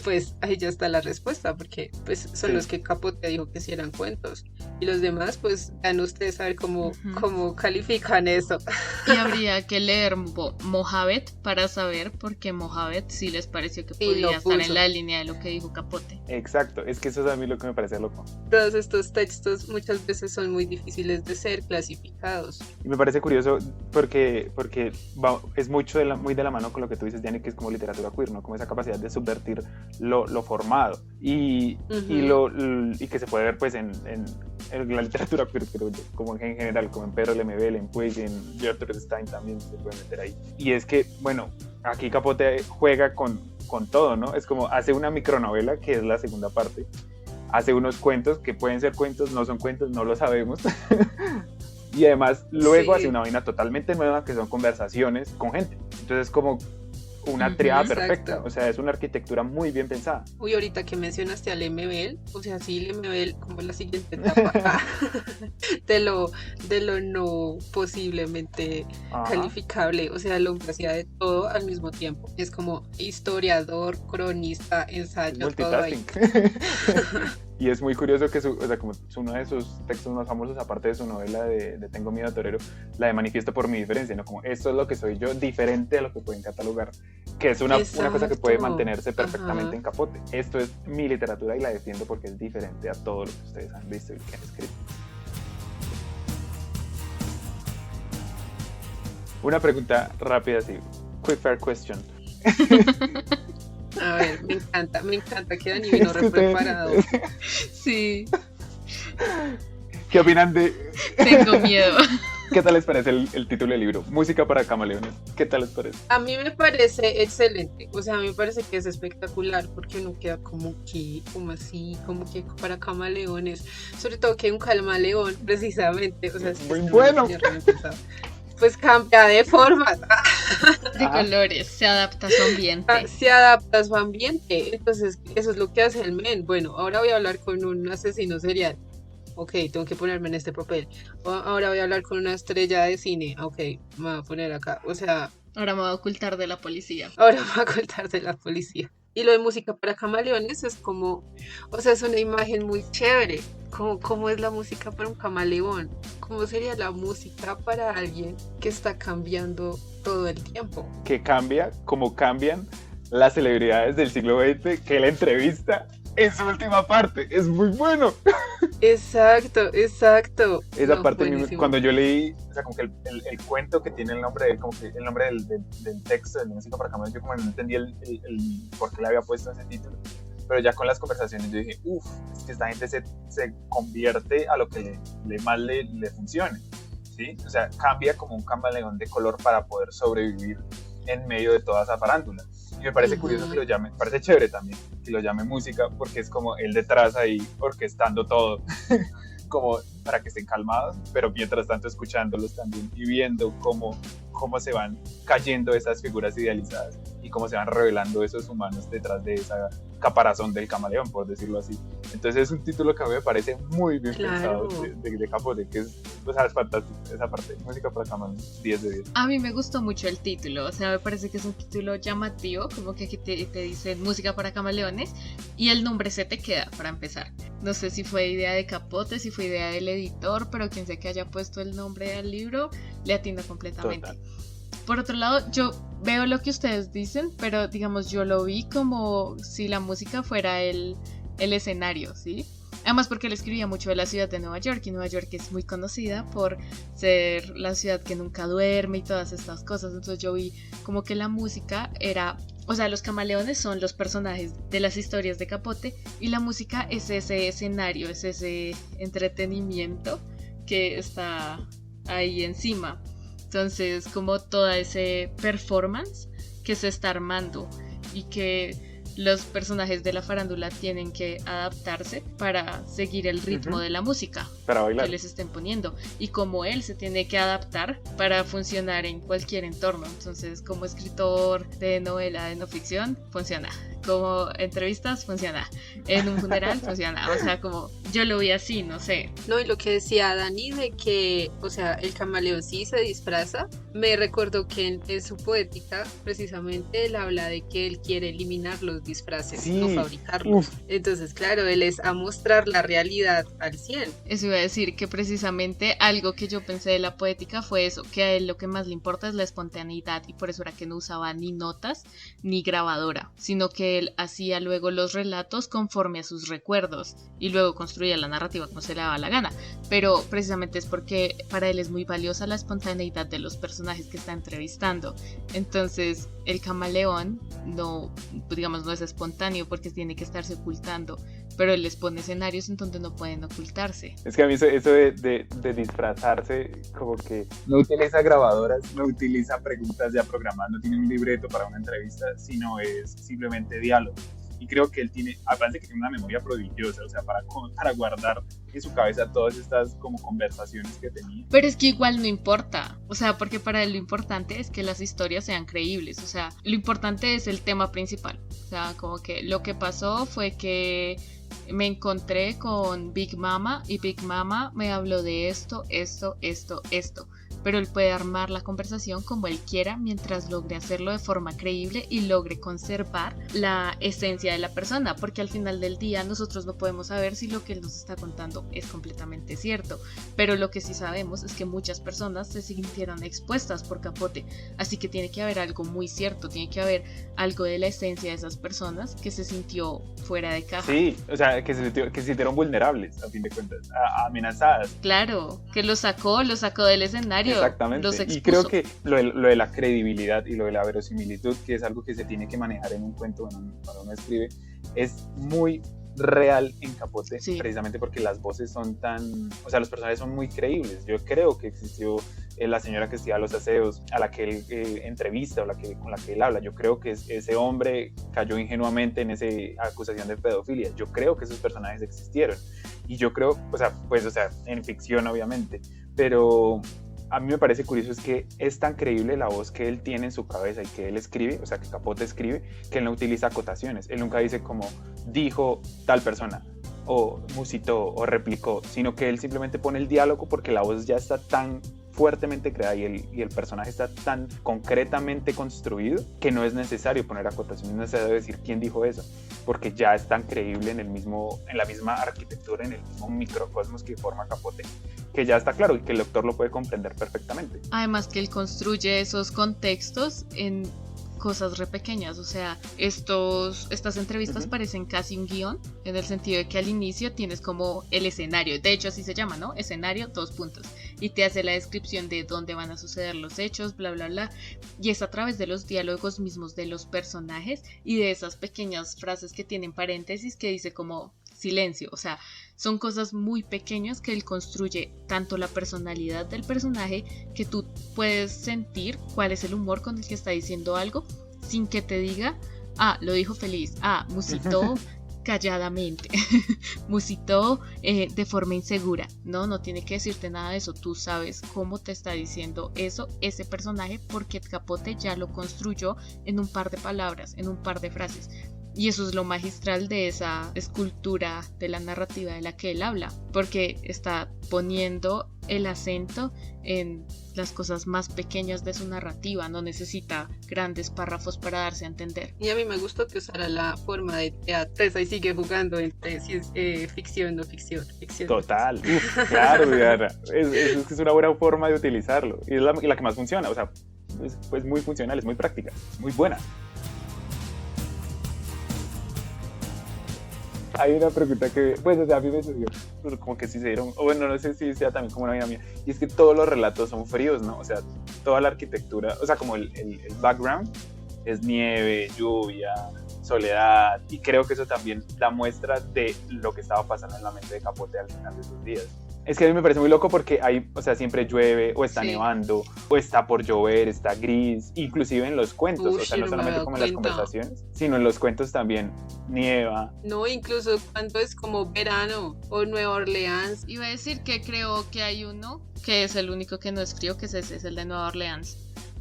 [SPEAKER 2] pues ahí ya está la respuesta, porque pues son los que Capote dijo que sí eran cuentos, y los demás pues dan ustedes a ver cómo califican eso.
[SPEAKER 1] Y habría que leer Mojave para saber por qué Mojave sí les pareció que podía estar en la línea de lo que dijo Capote.
[SPEAKER 3] Exacto, es que eso es a mí lo que me parece loco.
[SPEAKER 2] Todos estos textos muchas veces son muy difíciles de ser clasificados.
[SPEAKER 3] Y me parece curioso porque es muy de la mano con lo que tú dices, Diane, que es como literatura queer, ¿no? Como esa capacidad de subvertir lo formado y que se puede ver pues en la literatura queer, pero como en general, como en Pedro Lemebel, en Puig, en Gertrude Stein también se puede meter ahí. Y es que, bueno, aquí Capote juega con todo, ¿no? Es como hace una micronovela, que es la segunda parte, hace unos cuentos que pueden ser cuentos, no son cuentos, no lo sabemos. Y además luego hace una vaina totalmente nueva, que son conversaciones con gente. Entonces como una triada perfecta, o sea, es una arquitectura muy bien pensada.
[SPEAKER 2] Uy, ahorita que mencionaste a Lemebel, o sea, sí, Lemebel como la siguiente etapa de lo no posiblemente calificable, o sea, el hombre hacía de todo al mismo tiempo, es como historiador, cronista, ensayo, todo ahí.
[SPEAKER 3] Y es muy curioso que como uno de sus textos más famosos, aparte de su novela de Tengo miedo a torero, la de Manifiesto por mi diferencia, ¿no? Como esto es lo que soy yo, diferente a lo que pueden catalogar, que es una cosa que puede mantenerse perfectamente en Capote. Esto es mi literatura y la defiendo porque es diferente a todo lo que ustedes han visto y que han escrito. Una pregunta rápida así, quick fire question.
[SPEAKER 2] A ver, me encanta que Dani vino re preparado.
[SPEAKER 1] Sí.
[SPEAKER 3] ¿Qué opinan de...?
[SPEAKER 1] Tengo miedo.
[SPEAKER 3] ¿Qué tal les parece el título del libro? Música para Camaleones. ¿Qué tal les parece?
[SPEAKER 2] A mí me parece excelente. O sea, a mí me parece que es espectacular porque uno queda como que para camaleones. Sobre todo que un camaleón, precisamente. O sea, es
[SPEAKER 3] muy bueno.
[SPEAKER 2] Pues cambia de formas.
[SPEAKER 1] De colores, se adapta a su ambiente.
[SPEAKER 2] Se adapta a su ambiente. Entonces, eso es lo que hace el men. Bueno, ahora voy a hablar con un asesino serial. Ok, tengo que ponerme en este papel. Ahora voy a hablar con una estrella de cine. Ok, me voy a poner acá. O sea...
[SPEAKER 1] Ahora me voy a ocultar de la policía.
[SPEAKER 2] Y lo de música para camaleones es como... O sea, es una imagen muy chévere. ¿Cómo es la música para un camaleón? ¿Cómo sería la música para alguien que está cambiando todo el tiempo?
[SPEAKER 3] Que cambia como cambian las celebridades del siglo XX, que la entrevista en su última parte es muy bueno.
[SPEAKER 2] Exacto.
[SPEAKER 3] Esa parte, cuando yo leí, o sea, como que el cuento que tiene el nombre del texto de Música para Camaleones, yo como no entendí el por qué le había puesto ese título. pero ya con las conversaciones yo dije, es que esta gente se convierte a lo que más le funcione, ¿sí? O sea, cambia como un camaleón de color para poder sobrevivir en medio de toda esa farándula. Y me parece curioso que lo llame, me parece chévere también que lo llame música, porque es como él detrás ahí orquestando todo, como para que estén calmados, pero mientras tanto escuchándolos también y viendo cómo se van cayendo esas figuras idealizadas y cómo se van revelando esos humanos detrás de esa caparazón del camaleón, por decirlo así. Entonces es un título que a mí me parece muy bien pensado de Capote, que es fantástico esa parte. Música para camaleón, 10 de 10.
[SPEAKER 1] A mí me gustó mucho el título, o sea, me parece que es un título llamativo, como que te dicen música para camaleones, y el nombre se te queda para empezar. No sé si fue idea de Capote, si fue idea del editor, pero quien sea que haya puesto el nombre al libro le atina completamente.
[SPEAKER 3] Total.
[SPEAKER 1] Por otro lado, yo veo lo que ustedes dicen, pero digamos yo lo vi como si la música fuera el escenario, ¿sí? Además porque él escribía mucho de la ciudad de Nueva York, y Nueva York es muy conocida por ser la ciudad que nunca duerme y todas estas cosas. Entonces yo vi como que la música era, o sea, los camaleones son los personajes de las historias de Capote, y la música es ese escenario, es ese entretenimiento que está ahí encima. Entonces, como toda ese performance que se está armando y que los personajes de la farándula tienen que adaptarse para seguir el ritmo de la música
[SPEAKER 3] para bailar,
[SPEAKER 1] que les estén poniendo, y como él se tiene que adaptar para funcionar en cualquier entorno. Entonces, como escritor de novela de no ficción, funciona. Como entrevistas, funciona. En un funeral, funciona. O sea, como yo lo vi así, no sé.
[SPEAKER 2] No, y lo que decía Dani de que, o sea, el camaleón sí se disfraza, me recordó que en su poética, precisamente, él habla de que él quiere eliminar los disfraces, no fabricarlos. Entonces, claro, él es a mostrar la realidad al 100.
[SPEAKER 1] Eso iba a decir, que precisamente algo que yo pensé de la poética fue eso, que a él lo que más le importa es la espontaneidad, y por eso era que no usaba ni notas ni grabadora, sino que él hacía luego los relatos conforme a sus recuerdos y luego construía la narrativa como se le daba la gana. Pero precisamente es porque para él es muy valiosa la espontaneidad de los personajes que está entrevistando. Entonces el camaleón no, digamos, no es espontáneo porque tiene que estarse ocultando, pero él les pone escenarios en donde no pueden ocultarse.
[SPEAKER 3] Es que a mí eso de disfrazarse, como que no utiliza grabadoras, no utiliza preguntas ya programadas, no tiene un libreto para una entrevista, sino es simplemente diálogo. Y creo que él tiene, aparte de que tiene una memoria prodigiosa, o sea, para guardar en su cabeza todas estas como conversaciones que tenía.
[SPEAKER 1] Pero es que igual no importa, o sea, porque para él lo importante es que las historias sean creíbles, o sea, lo importante es el tema principal. O sea, como que lo que pasó fue que me encontré con Big Mama y Big Mama me habló de esto. Pero él puede armar la conversación como él quiera mientras logre hacerlo de forma creíble y logre conservar la esencia de la persona, porque al final del día nosotros no podemos saber si lo que él nos está contando es completamente cierto, pero lo que sí sabemos es que muchas personas se sintieron expuestas por Capote, así que tiene que haber algo muy cierto, tiene que haber algo de la esencia de esas personas que se sintió fuera de caja.
[SPEAKER 3] Sí, o sea, que se sintieron vulnerables, a fin de cuentas, amenazadas.
[SPEAKER 1] Claro, que lo sacó del escenario.
[SPEAKER 3] Exactamente, y creo que lo de la credibilidad y lo de la verosimilitud, que es algo que se tiene que manejar en un cuento cuando uno escribe, es muy real en Capote, sí. Precisamente porque las voces son tan, o sea, los personajes son muy creíbles. Yo creo que existió la señora que hacía los aseos, a la que él entrevista, o con la que él habla. Yo creo que ese hombre cayó ingenuamente en esa acusación de pedofilia. Yo creo que esos personajes existieron, y yo creo, o sea, en ficción obviamente, pero a mí me parece curioso es que es tan creíble la voz que él tiene en su cabeza y que él escribe, o sea, que Capote escribe, que él no utiliza acotaciones. Él nunca dice como dijo tal persona, o musitó, o replicó, sino que él simplemente pone el diálogo porque la voz ya está tan fuertemente creada y el personaje está tan concretamente construido que no es necesario poner acotaciones, no es necesario decir quién dijo eso, porque ya es tan creíble en la misma arquitectura, en el mismo microcosmos que forma Capote, que ya está claro y que el lector lo puede comprender perfectamente.
[SPEAKER 1] Además que él construye esos contextos en cosas re pequeñas, o sea, estas entrevistas parecen casi un guión, en el sentido de que al inicio tienes como el escenario, de hecho así se llama, ¿no? Escenario, 2 puntos. y te hace la descripción de dónde van a suceder los hechos, bla bla bla, y es a través de los diálogos mismos de los personajes y de esas pequeñas frases que tienen paréntesis que dice como silencio, o sea, son cosas muy pequeñas que él construye tanto la personalidad del personaje que tú puedes sentir cuál es el humor con el que está diciendo algo sin que te diga, lo dijo feliz, musitó calladamente, musitó de forma insegura, no tiene que decirte nada de eso, tú sabes cómo te está diciendo eso ese personaje porque Capote ya lo construyó en un par de palabras, en un par de frases. Y eso es lo magistral de esa escultura de la narrativa de la que él habla, porque está poniendo el acento en las cosas más pequeñas de su narrativa, no necesita grandes párrafos para darse a entender.
[SPEAKER 2] Y a mí me gustó que usara la forma de teatro, y sigue jugando entre si es ficción o ficción.
[SPEAKER 3] Total, claro, Diana, es una buena forma de utilizarlo, y es la que más funciona, o sea, es muy funcional, es muy práctica, muy buena. Hay una pregunta que, pues, o sea, a mí me sucedió, como que sí se dieron, o bueno, no sé si sea también como una vida mía, y es que todos los relatos son fríos, ¿no? O sea, toda la arquitectura, o sea, como el background es nieve, lluvia, soledad, y creo que eso también da muestra de lo que estaba pasando en la mente de Capote al final de sus días. Es que a mí me parece muy loco porque hay, o sea, siempre llueve, o está nevando, o está por llover, está gris, inclusive en los cuentos, o sea, no solamente como en las conversaciones, sino en los cuentos también nieva.
[SPEAKER 2] No, incluso cuando es como verano o Nueva Orleans.
[SPEAKER 1] Iba a decir que creo que hay uno que es el único que no es frío, que es ese, es el de Nueva Orleans.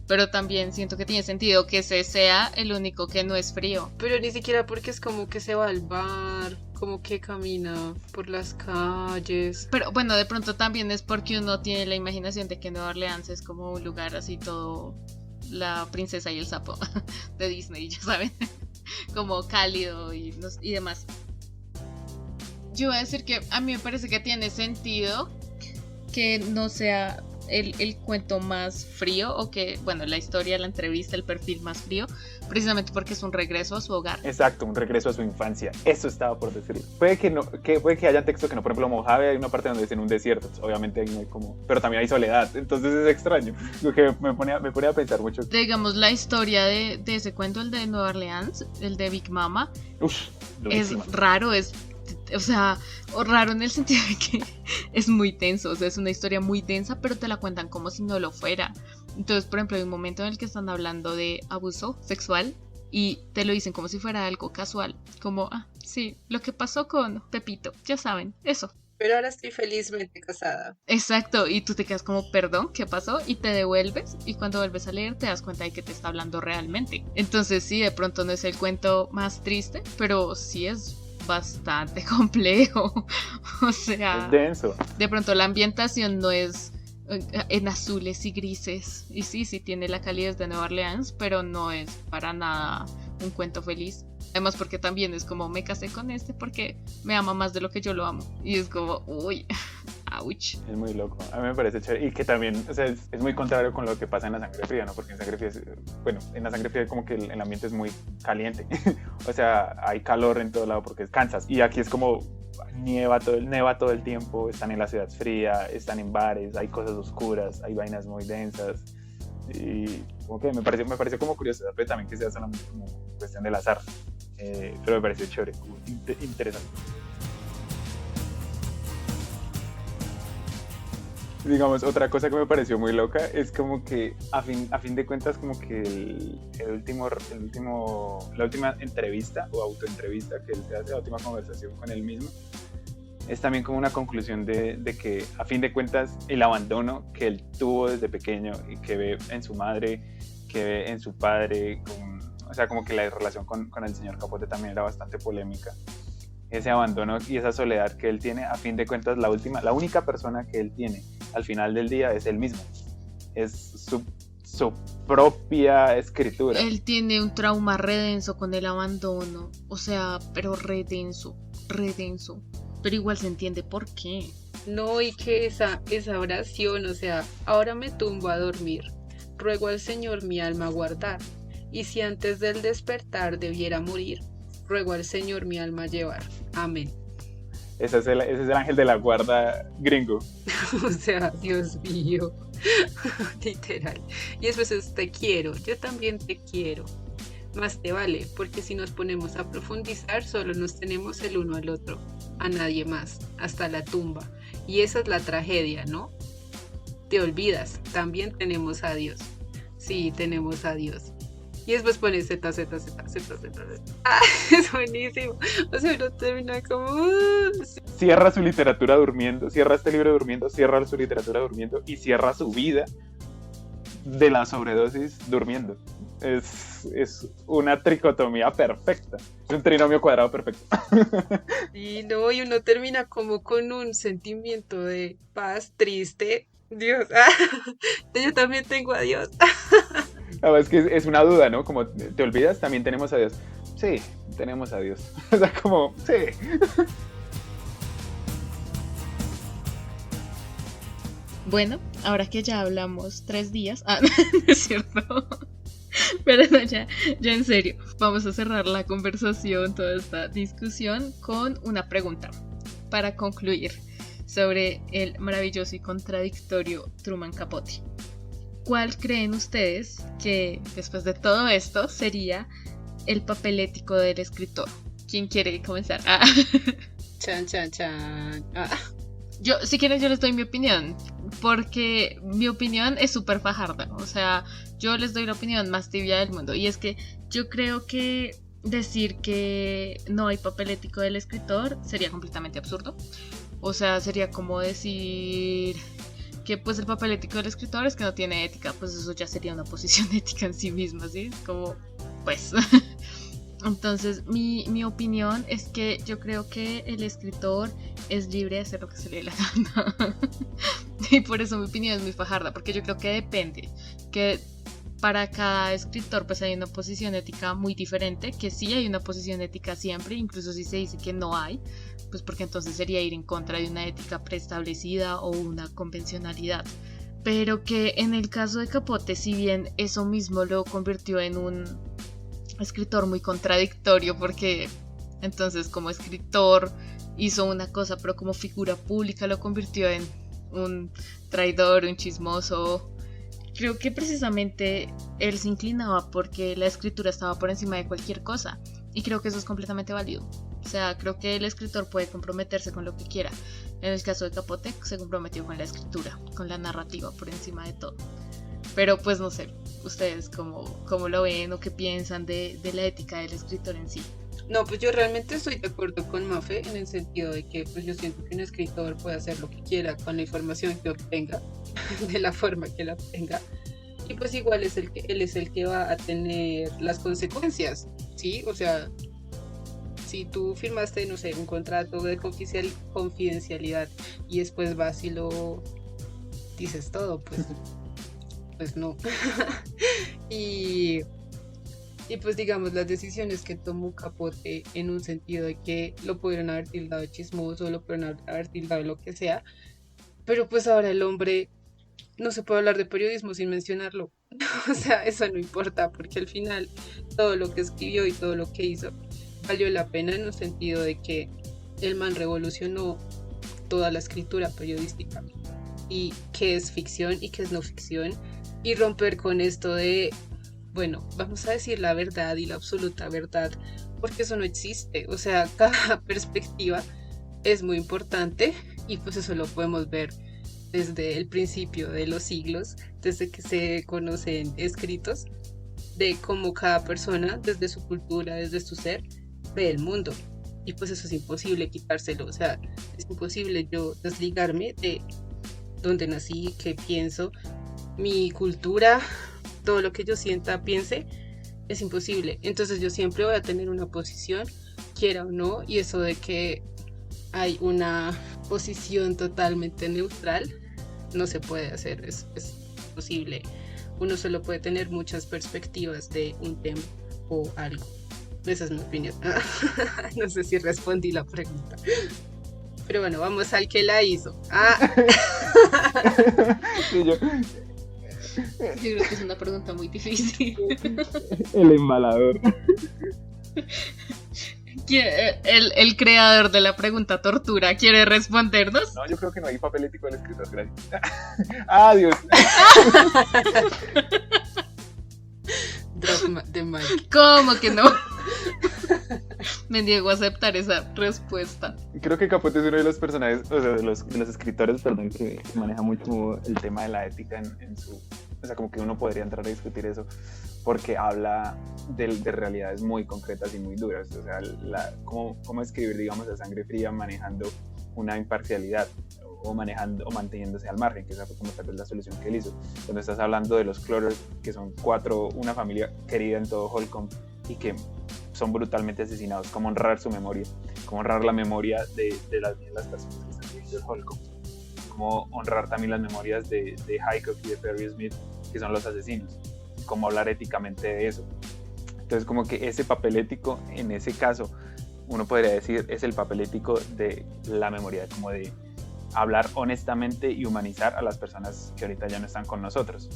[SPEAKER 1] Pero también siento que tiene sentido que ese sea el único que no es frío.
[SPEAKER 2] Pero ni siquiera porque es como que se va al bar, como que camina por las calles.
[SPEAKER 1] Pero bueno, de pronto también es porque uno tiene la imaginación de que Nueva Orleans es como un lugar así todo la princesa y el sapo de Disney, ya saben, como cálido y demás. Yo voy a decir que a mí me parece que tiene sentido que no sea el cuento más frío, o que, bueno, la historia, la entrevista, el perfil más frío, precisamente porque es un regreso a su hogar.
[SPEAKER 3] Exacto, un regreso a su infancia. Eso estaba por decir. Puede que haya texto que no, por ejemplo, Mojave hay una parte donde es en un desierto, obviamente ahí no hay como, pero también hay soledad, entonces es extraño. Lo que me ponía a pensar mucho.
[SPEAKER 1] Digamos, la historia de ese cuento, el de Nueva Orleans, el de Big Mama, es raro, o sea, raro en el sentido de que es muy tenso, o sea, es una historia muy densa, pero te la cuentan como si no lo fuera. Entonces, por ejemplo, hay un momento en el que están hablando de abuso sexual y te lo dicen como si fuera algo casual, como, sí, lo que pasó con Pepito, ya saben, eso.
[SPEAKER 2] Pero ahora estoy felizmente casada.
[SPEAKER 1] Exacto, y tú te quedas como, perdón, ¿qué pasó? Y te devuelves, y cuando vuelves a leer te das cuenta de que te está hablando realmente. Entonces sí, de pronto no es el cuento más triste, pero sí es bastante complejo. O sea,
[SPEAKER 3] es denso.
[SPEAKER 1] De pronto la ambientación no es en azules y grises, y sí tiene la calidez de Nueva Orleans, pero no es para nada un cuento feliz. Además porque también es como, me casé con este porque me ama más de lo que yo lo amo, y es como, uy, ouch.
[SPEAKER 3] Es muy loco, a mí me parece chévere, y que también, o sea, es muy contrario con lo que pasa en La Sangre Fría, ¿no? Porque en Sangre Fría, en La Sangre Fría como que el ambiente es muy caliente, o sea, hay calor en todo lado porque es Kansas, y aquí es como neva todo el tiempo, están en la ciudad fría, están en bares, hay cosas oscuras, hay vainas muy densas, y como que me pareció como curioso, pero también que sea solamente como cuestión del azar, pero me pareció chévere, interesante. Digamos, otra cosa que me pareció muy loca es como que a fin de cuentas como que la última entrevista o autoentrevista que él se hace, la última conversación con él mismo, es también como una conclusión de que a fin de cuentas el abandono que él tuvo desde pequeño y que ve en su madre, que ve en su padre, o sea, como que la relación con el señor Capote también era bastante polémica. Ese abandono y esa soledad que él tiene, a fin de cuentas la única persona que él tiene al final del día es él mismo, es su propia escritura.
[SPEAKER 1] Él tiene un trauma redenso con el abandono, o sea, pero redenso, pero igual se entiende por qué.
[SPEAKER 2] No, y que esa oración, o sea, ahora me tumbo a dormir, ruego al Señor mi alma guardar, y si antes del despertar debiera morir, ruego al Señor mi alma llevar. Amén.
[SPEAKER 3] ese es el ángel de la guarda gringo.
[SPEAKER 2] O sea, Dios mío, literal. Y después es te quiero, yo también te quiero. Más te vale, porque si nos ponemos a profundizar, solo nos tenemos el uno al otro, a nadie más, hasta la tumba. Y esa es la tragedia, ¿no? Te olvidas, también tenemos a Dios. Sí, tenemos a Dios. Y después pone Z. Ah, es buenísimo. O sea, uno termina como...
[SPEAKER 3] Cierra su literatura durmiendo, cierra este libro durmiendo, cierra su literatura durmiendo y cierra su vida de la sobredosis durmiendo. Es una tricotomía perfecta. Es un trinomio cuadrado perfecto.
[SPEAKER 2] Y no, y uno termina como con un sentimiento de paz triste. Dios, yo también tengo a Dios.
[SPEAKER 3] Es que es una duda, ¿no? Como te olvidas, también tenemos a Dios. Sí, tenemos a Dios. O sea, como, sí.
[SPEAKER 1] Bueno, ahora que ya hablamos 3 días, no es cierto, pero no, ya en serio, vamos a cerrar la conversación, toda esta discusión con una pregunta para concluir sobre el maravilloso y contradictorio Truman Capote. ¿Cuál creen ustedes que, después de todo esto, sería el papel ético del escritor? ¿Quién quiere comenzar?
[SPEAKER 2] Chan.
[SPEAKER 1] Yo, si quieren, yo les doy mi opinión, porque mi opinión es súper fajarda. O sea, yo les doy la opinión más tibia del mundo. Y es que yo creo que decir que no hay papel ético del escritor sería completamente absurdo. O sea, sería como decir que pues el papel ético del escritor es que no tiene ética. Pues eso ya sería una posición ética en sí misma, ¿sí? Como, pues... Entonces, mi opinión es que yo creo que el escritor es libre de hacer lo que se le dé la gana. Y por eso mi opinión es muy fajarda, porque yo creo que depende, que para cada escritor pues hay una posición ética muy diferente, que sí hay una posición ética siempre, incluso si se dice que no hay, pues porque entonces sería ir en contra de una ética preestablecida o una convencionalidad. Pero que en el caso de Capote, si bien eso mismo lo convirtió en un escritor muy contradictorio, porque entonces como escritor hizo una cosa, pero como figura pública lo convirtió en un traidor, un chismoso. Creo que precisamente él se inclinaba porque la escritura estaba por encima de cualquier cosa, y creo que eso es completamente válido. O sea, creo que el escritor puede comprometerse con lo que quiera. En el caso de Capote se comprometió con la escritura, con la narrativa por encima de todo. Pero pues no sé, ustedes cómo lo ven o qué piensan de la ética del escritor en sí.
[SPEAKER 2] No, pues yo realmente estoy de acuerdo con Mafe en el sentido de que pues yo siento que un escritor puede hacer lo que quiera con la información que obtenga, de la forma que la obtenga, y pues igual él es el que va a tener las consecuencias, ¿sí? O sea, si tú firmaste, no sé, un contrato de confidencialidad y después vas y lo dices todo, pues no. y pues digamos las decisiones que tomó Capote en un sentido de que lo pudieron haber tildado chismoso, lo pudieron haber tildado lo que sea, pero pues ahora el hombre no se puede hablar de periodismo sin mencionarlo. O sea, eso no importa, porque al final todo lo que escribió y todo lo que hizo valió la pena en un sentido de que el man revolucionó toda la escritura periodística y qué es ficción y qué es no ficción, y romper con esto de, bueno, vamos a decir la verdad y la absoluta verdad, porque eso no existe. O sea, cada perspectiva es muy importante y pues eso lo podemos ver desde el principio de los siglos, desde que se conocen escritos, de cómo cada persona, desde su cultura, desde su ser, ve el mundo. Y pues eso es imposible quitárselo. O sea, es imposible yo desligarme de dónde nací, qué pienso, mi cultura, todo lo que yo sienta, piense, es imposible. Entonces yo siempre voy a tener una posición, quiera o no, y eso de que hay una posición totalmente neutral no se puede hacer, es posible. Uno solo puede tener muchas perspectivas de un tema o algo. Esa es mi opinión. No sé si respondí la pregunta. Pero bueno, vamos al que la hizo.
[SPEAKER 3] Sí, yo
[SPEAKER 1] creo que es una pregunta muy difícil.
[SPEAKER 3] El embalador.
[SPEAKER 1] El creador de la pregunta tortura quiere respondernos.
[SPEAKER 3] No, yo creo que no hay papel ético del escritor, gracias. Adiós.
[SPEAKER 2] Drop the mic.
[SPEAKER 1] ¿Cómo que no? Me niego a aceptar esa respuesta.
[SPEAKER 3] Creo que Capote es uno de los personajes, o sea, de los escritores, perdón, que maneja mucho el tema de la ética en su... O sea, como que uno podría entrar a discutir eso, porque habla de realidades muy concretas y muy duras. O sea, cómo escribir, digamos, a sangre fría manejando una imparcialidad o manteniéndose al margen, que esa fue como tal vez la solución que él hizo. Cuando estás hablando de los Clutters, que son una familia querida en todo Holcomb y que son brutalmente asesinados, cómo honrar su memoria, cómo honrar la memoria de las personas que están viviendo en Holcomb, cómo honrar también las memorias de Hickok y de Perry Smith, que son los asesinos, cómo hablar éticamente de eso. Entonces, como que ese papel ético, en ese caso, uno podría decir, es el papel ético de la memoria, como de hablar honestamente y humanizar a las personas que ahorita ya no están con nosotros.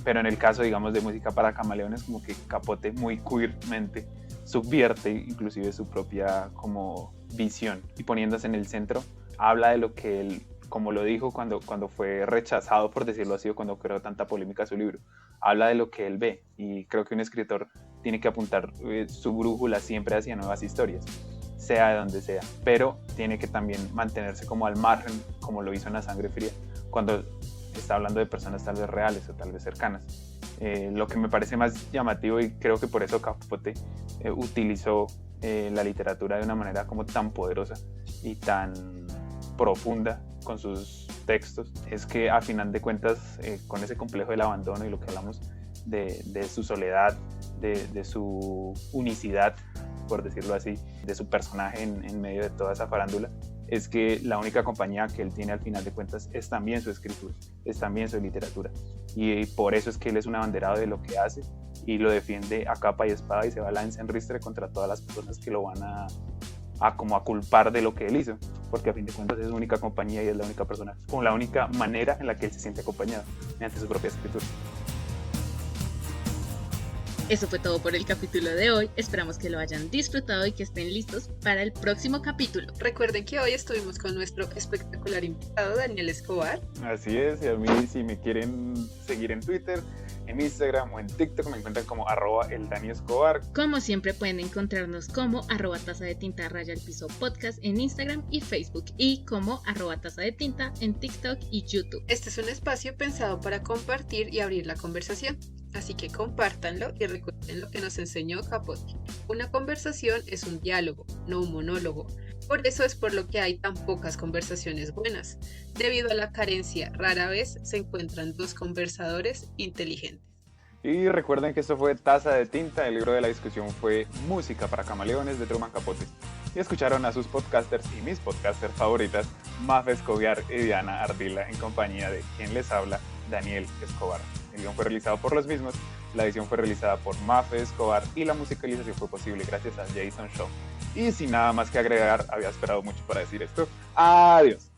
[SPEAKER 3] Pero en el caso, digamos, de Música para Camaleones, como que Capote muy queermente subvierte inclusive su propia como visión, y poniéndose en el centro, habla de lo que él, como lo dijo cuando fue rechazado, por decirlo así, o cuando creó tanta polémica su libro, habla de lo que él ve, y creo que un escritor tiene que apuntar su brújula siempre hacia nuevas historias, sea de donde sea, pero tiene que también mantenerse como al margen, como lo hizo en La Sangre Fría, cuando está hablando de personas tal vez reales o tal vez cercanas. Lo que me parece más llamativo, y creo que por eso Capote utilizó la literatura de una manera como tan poderosa y tan profunda con sus textos, es que a final de cuentas, con ese complejo del abandono y lo que hablamos de su soledad, de su unicidad, por decirlo así, de su personaje en medio de toda esa farándula, es que la única compañía que él tiene al final de cuentas es también su escritura, es también su literatura, y por eso es que él es un abanderado de lo que hace y lo defiende a capa y espada, y se va lanza en ristre contra todas las personas que lo van a culpar de lo que él hizo, porque a fin de cuentas es su única compañía y es la única persona, con la única manera en la que él se siente acompañado, mediante su propia escritura.
[SPEAKER 1] Eso fue todo por el capítulo de hoy. Esperamos que lo hayan disfrutado y que estén listos para el próximo capítulo.
[SPEAKER 2] Recuerden que hoy estuvimos con nuestro espectacular invitado, Daniel Escobar.
[SPEAKER 3] Así es, y a mí, si me quieren seguir en Twitter, en Instagram o en TikTok, me encuentran como @eldaniescobar.
[SPEAKER 1] Como siempre, pueden encontrarnos como @tazadetinta_piso podcast en Instagram y Facebook, y como @tazadetinta en TikTok y YouTube.
[SPEAKER 2] Este es un espacio pensado para compartir y abrir la conversación. Así que compártanlo y recuerden lo que nos enseñó Capote. Una conversación es un diálogo, no un monólogo. Por eso es por lo que hay tan pocas conversaciones buenas. Debido a la carencia, rara vez se encuentran dos conversadores inteligentes.
[SPEAKER 3] Y recuerden que esto fue Taza de Tinta, el libro de la discusión fue Música para Camaleones de Truman Capote. Y escucharon a sus podcasters y mis podcasters favoritas, Mafe Escobar y Diana Ardila, en compañía de quien les habla, Daniel Escobar. El guión fue realizado por los mismos, la edición fue realizada por Mafe Escobar y la musicalización fue posible gracias a Jason Shaw. Y sin nada más que agregar, había esperado mucho para decir esto. Adiós.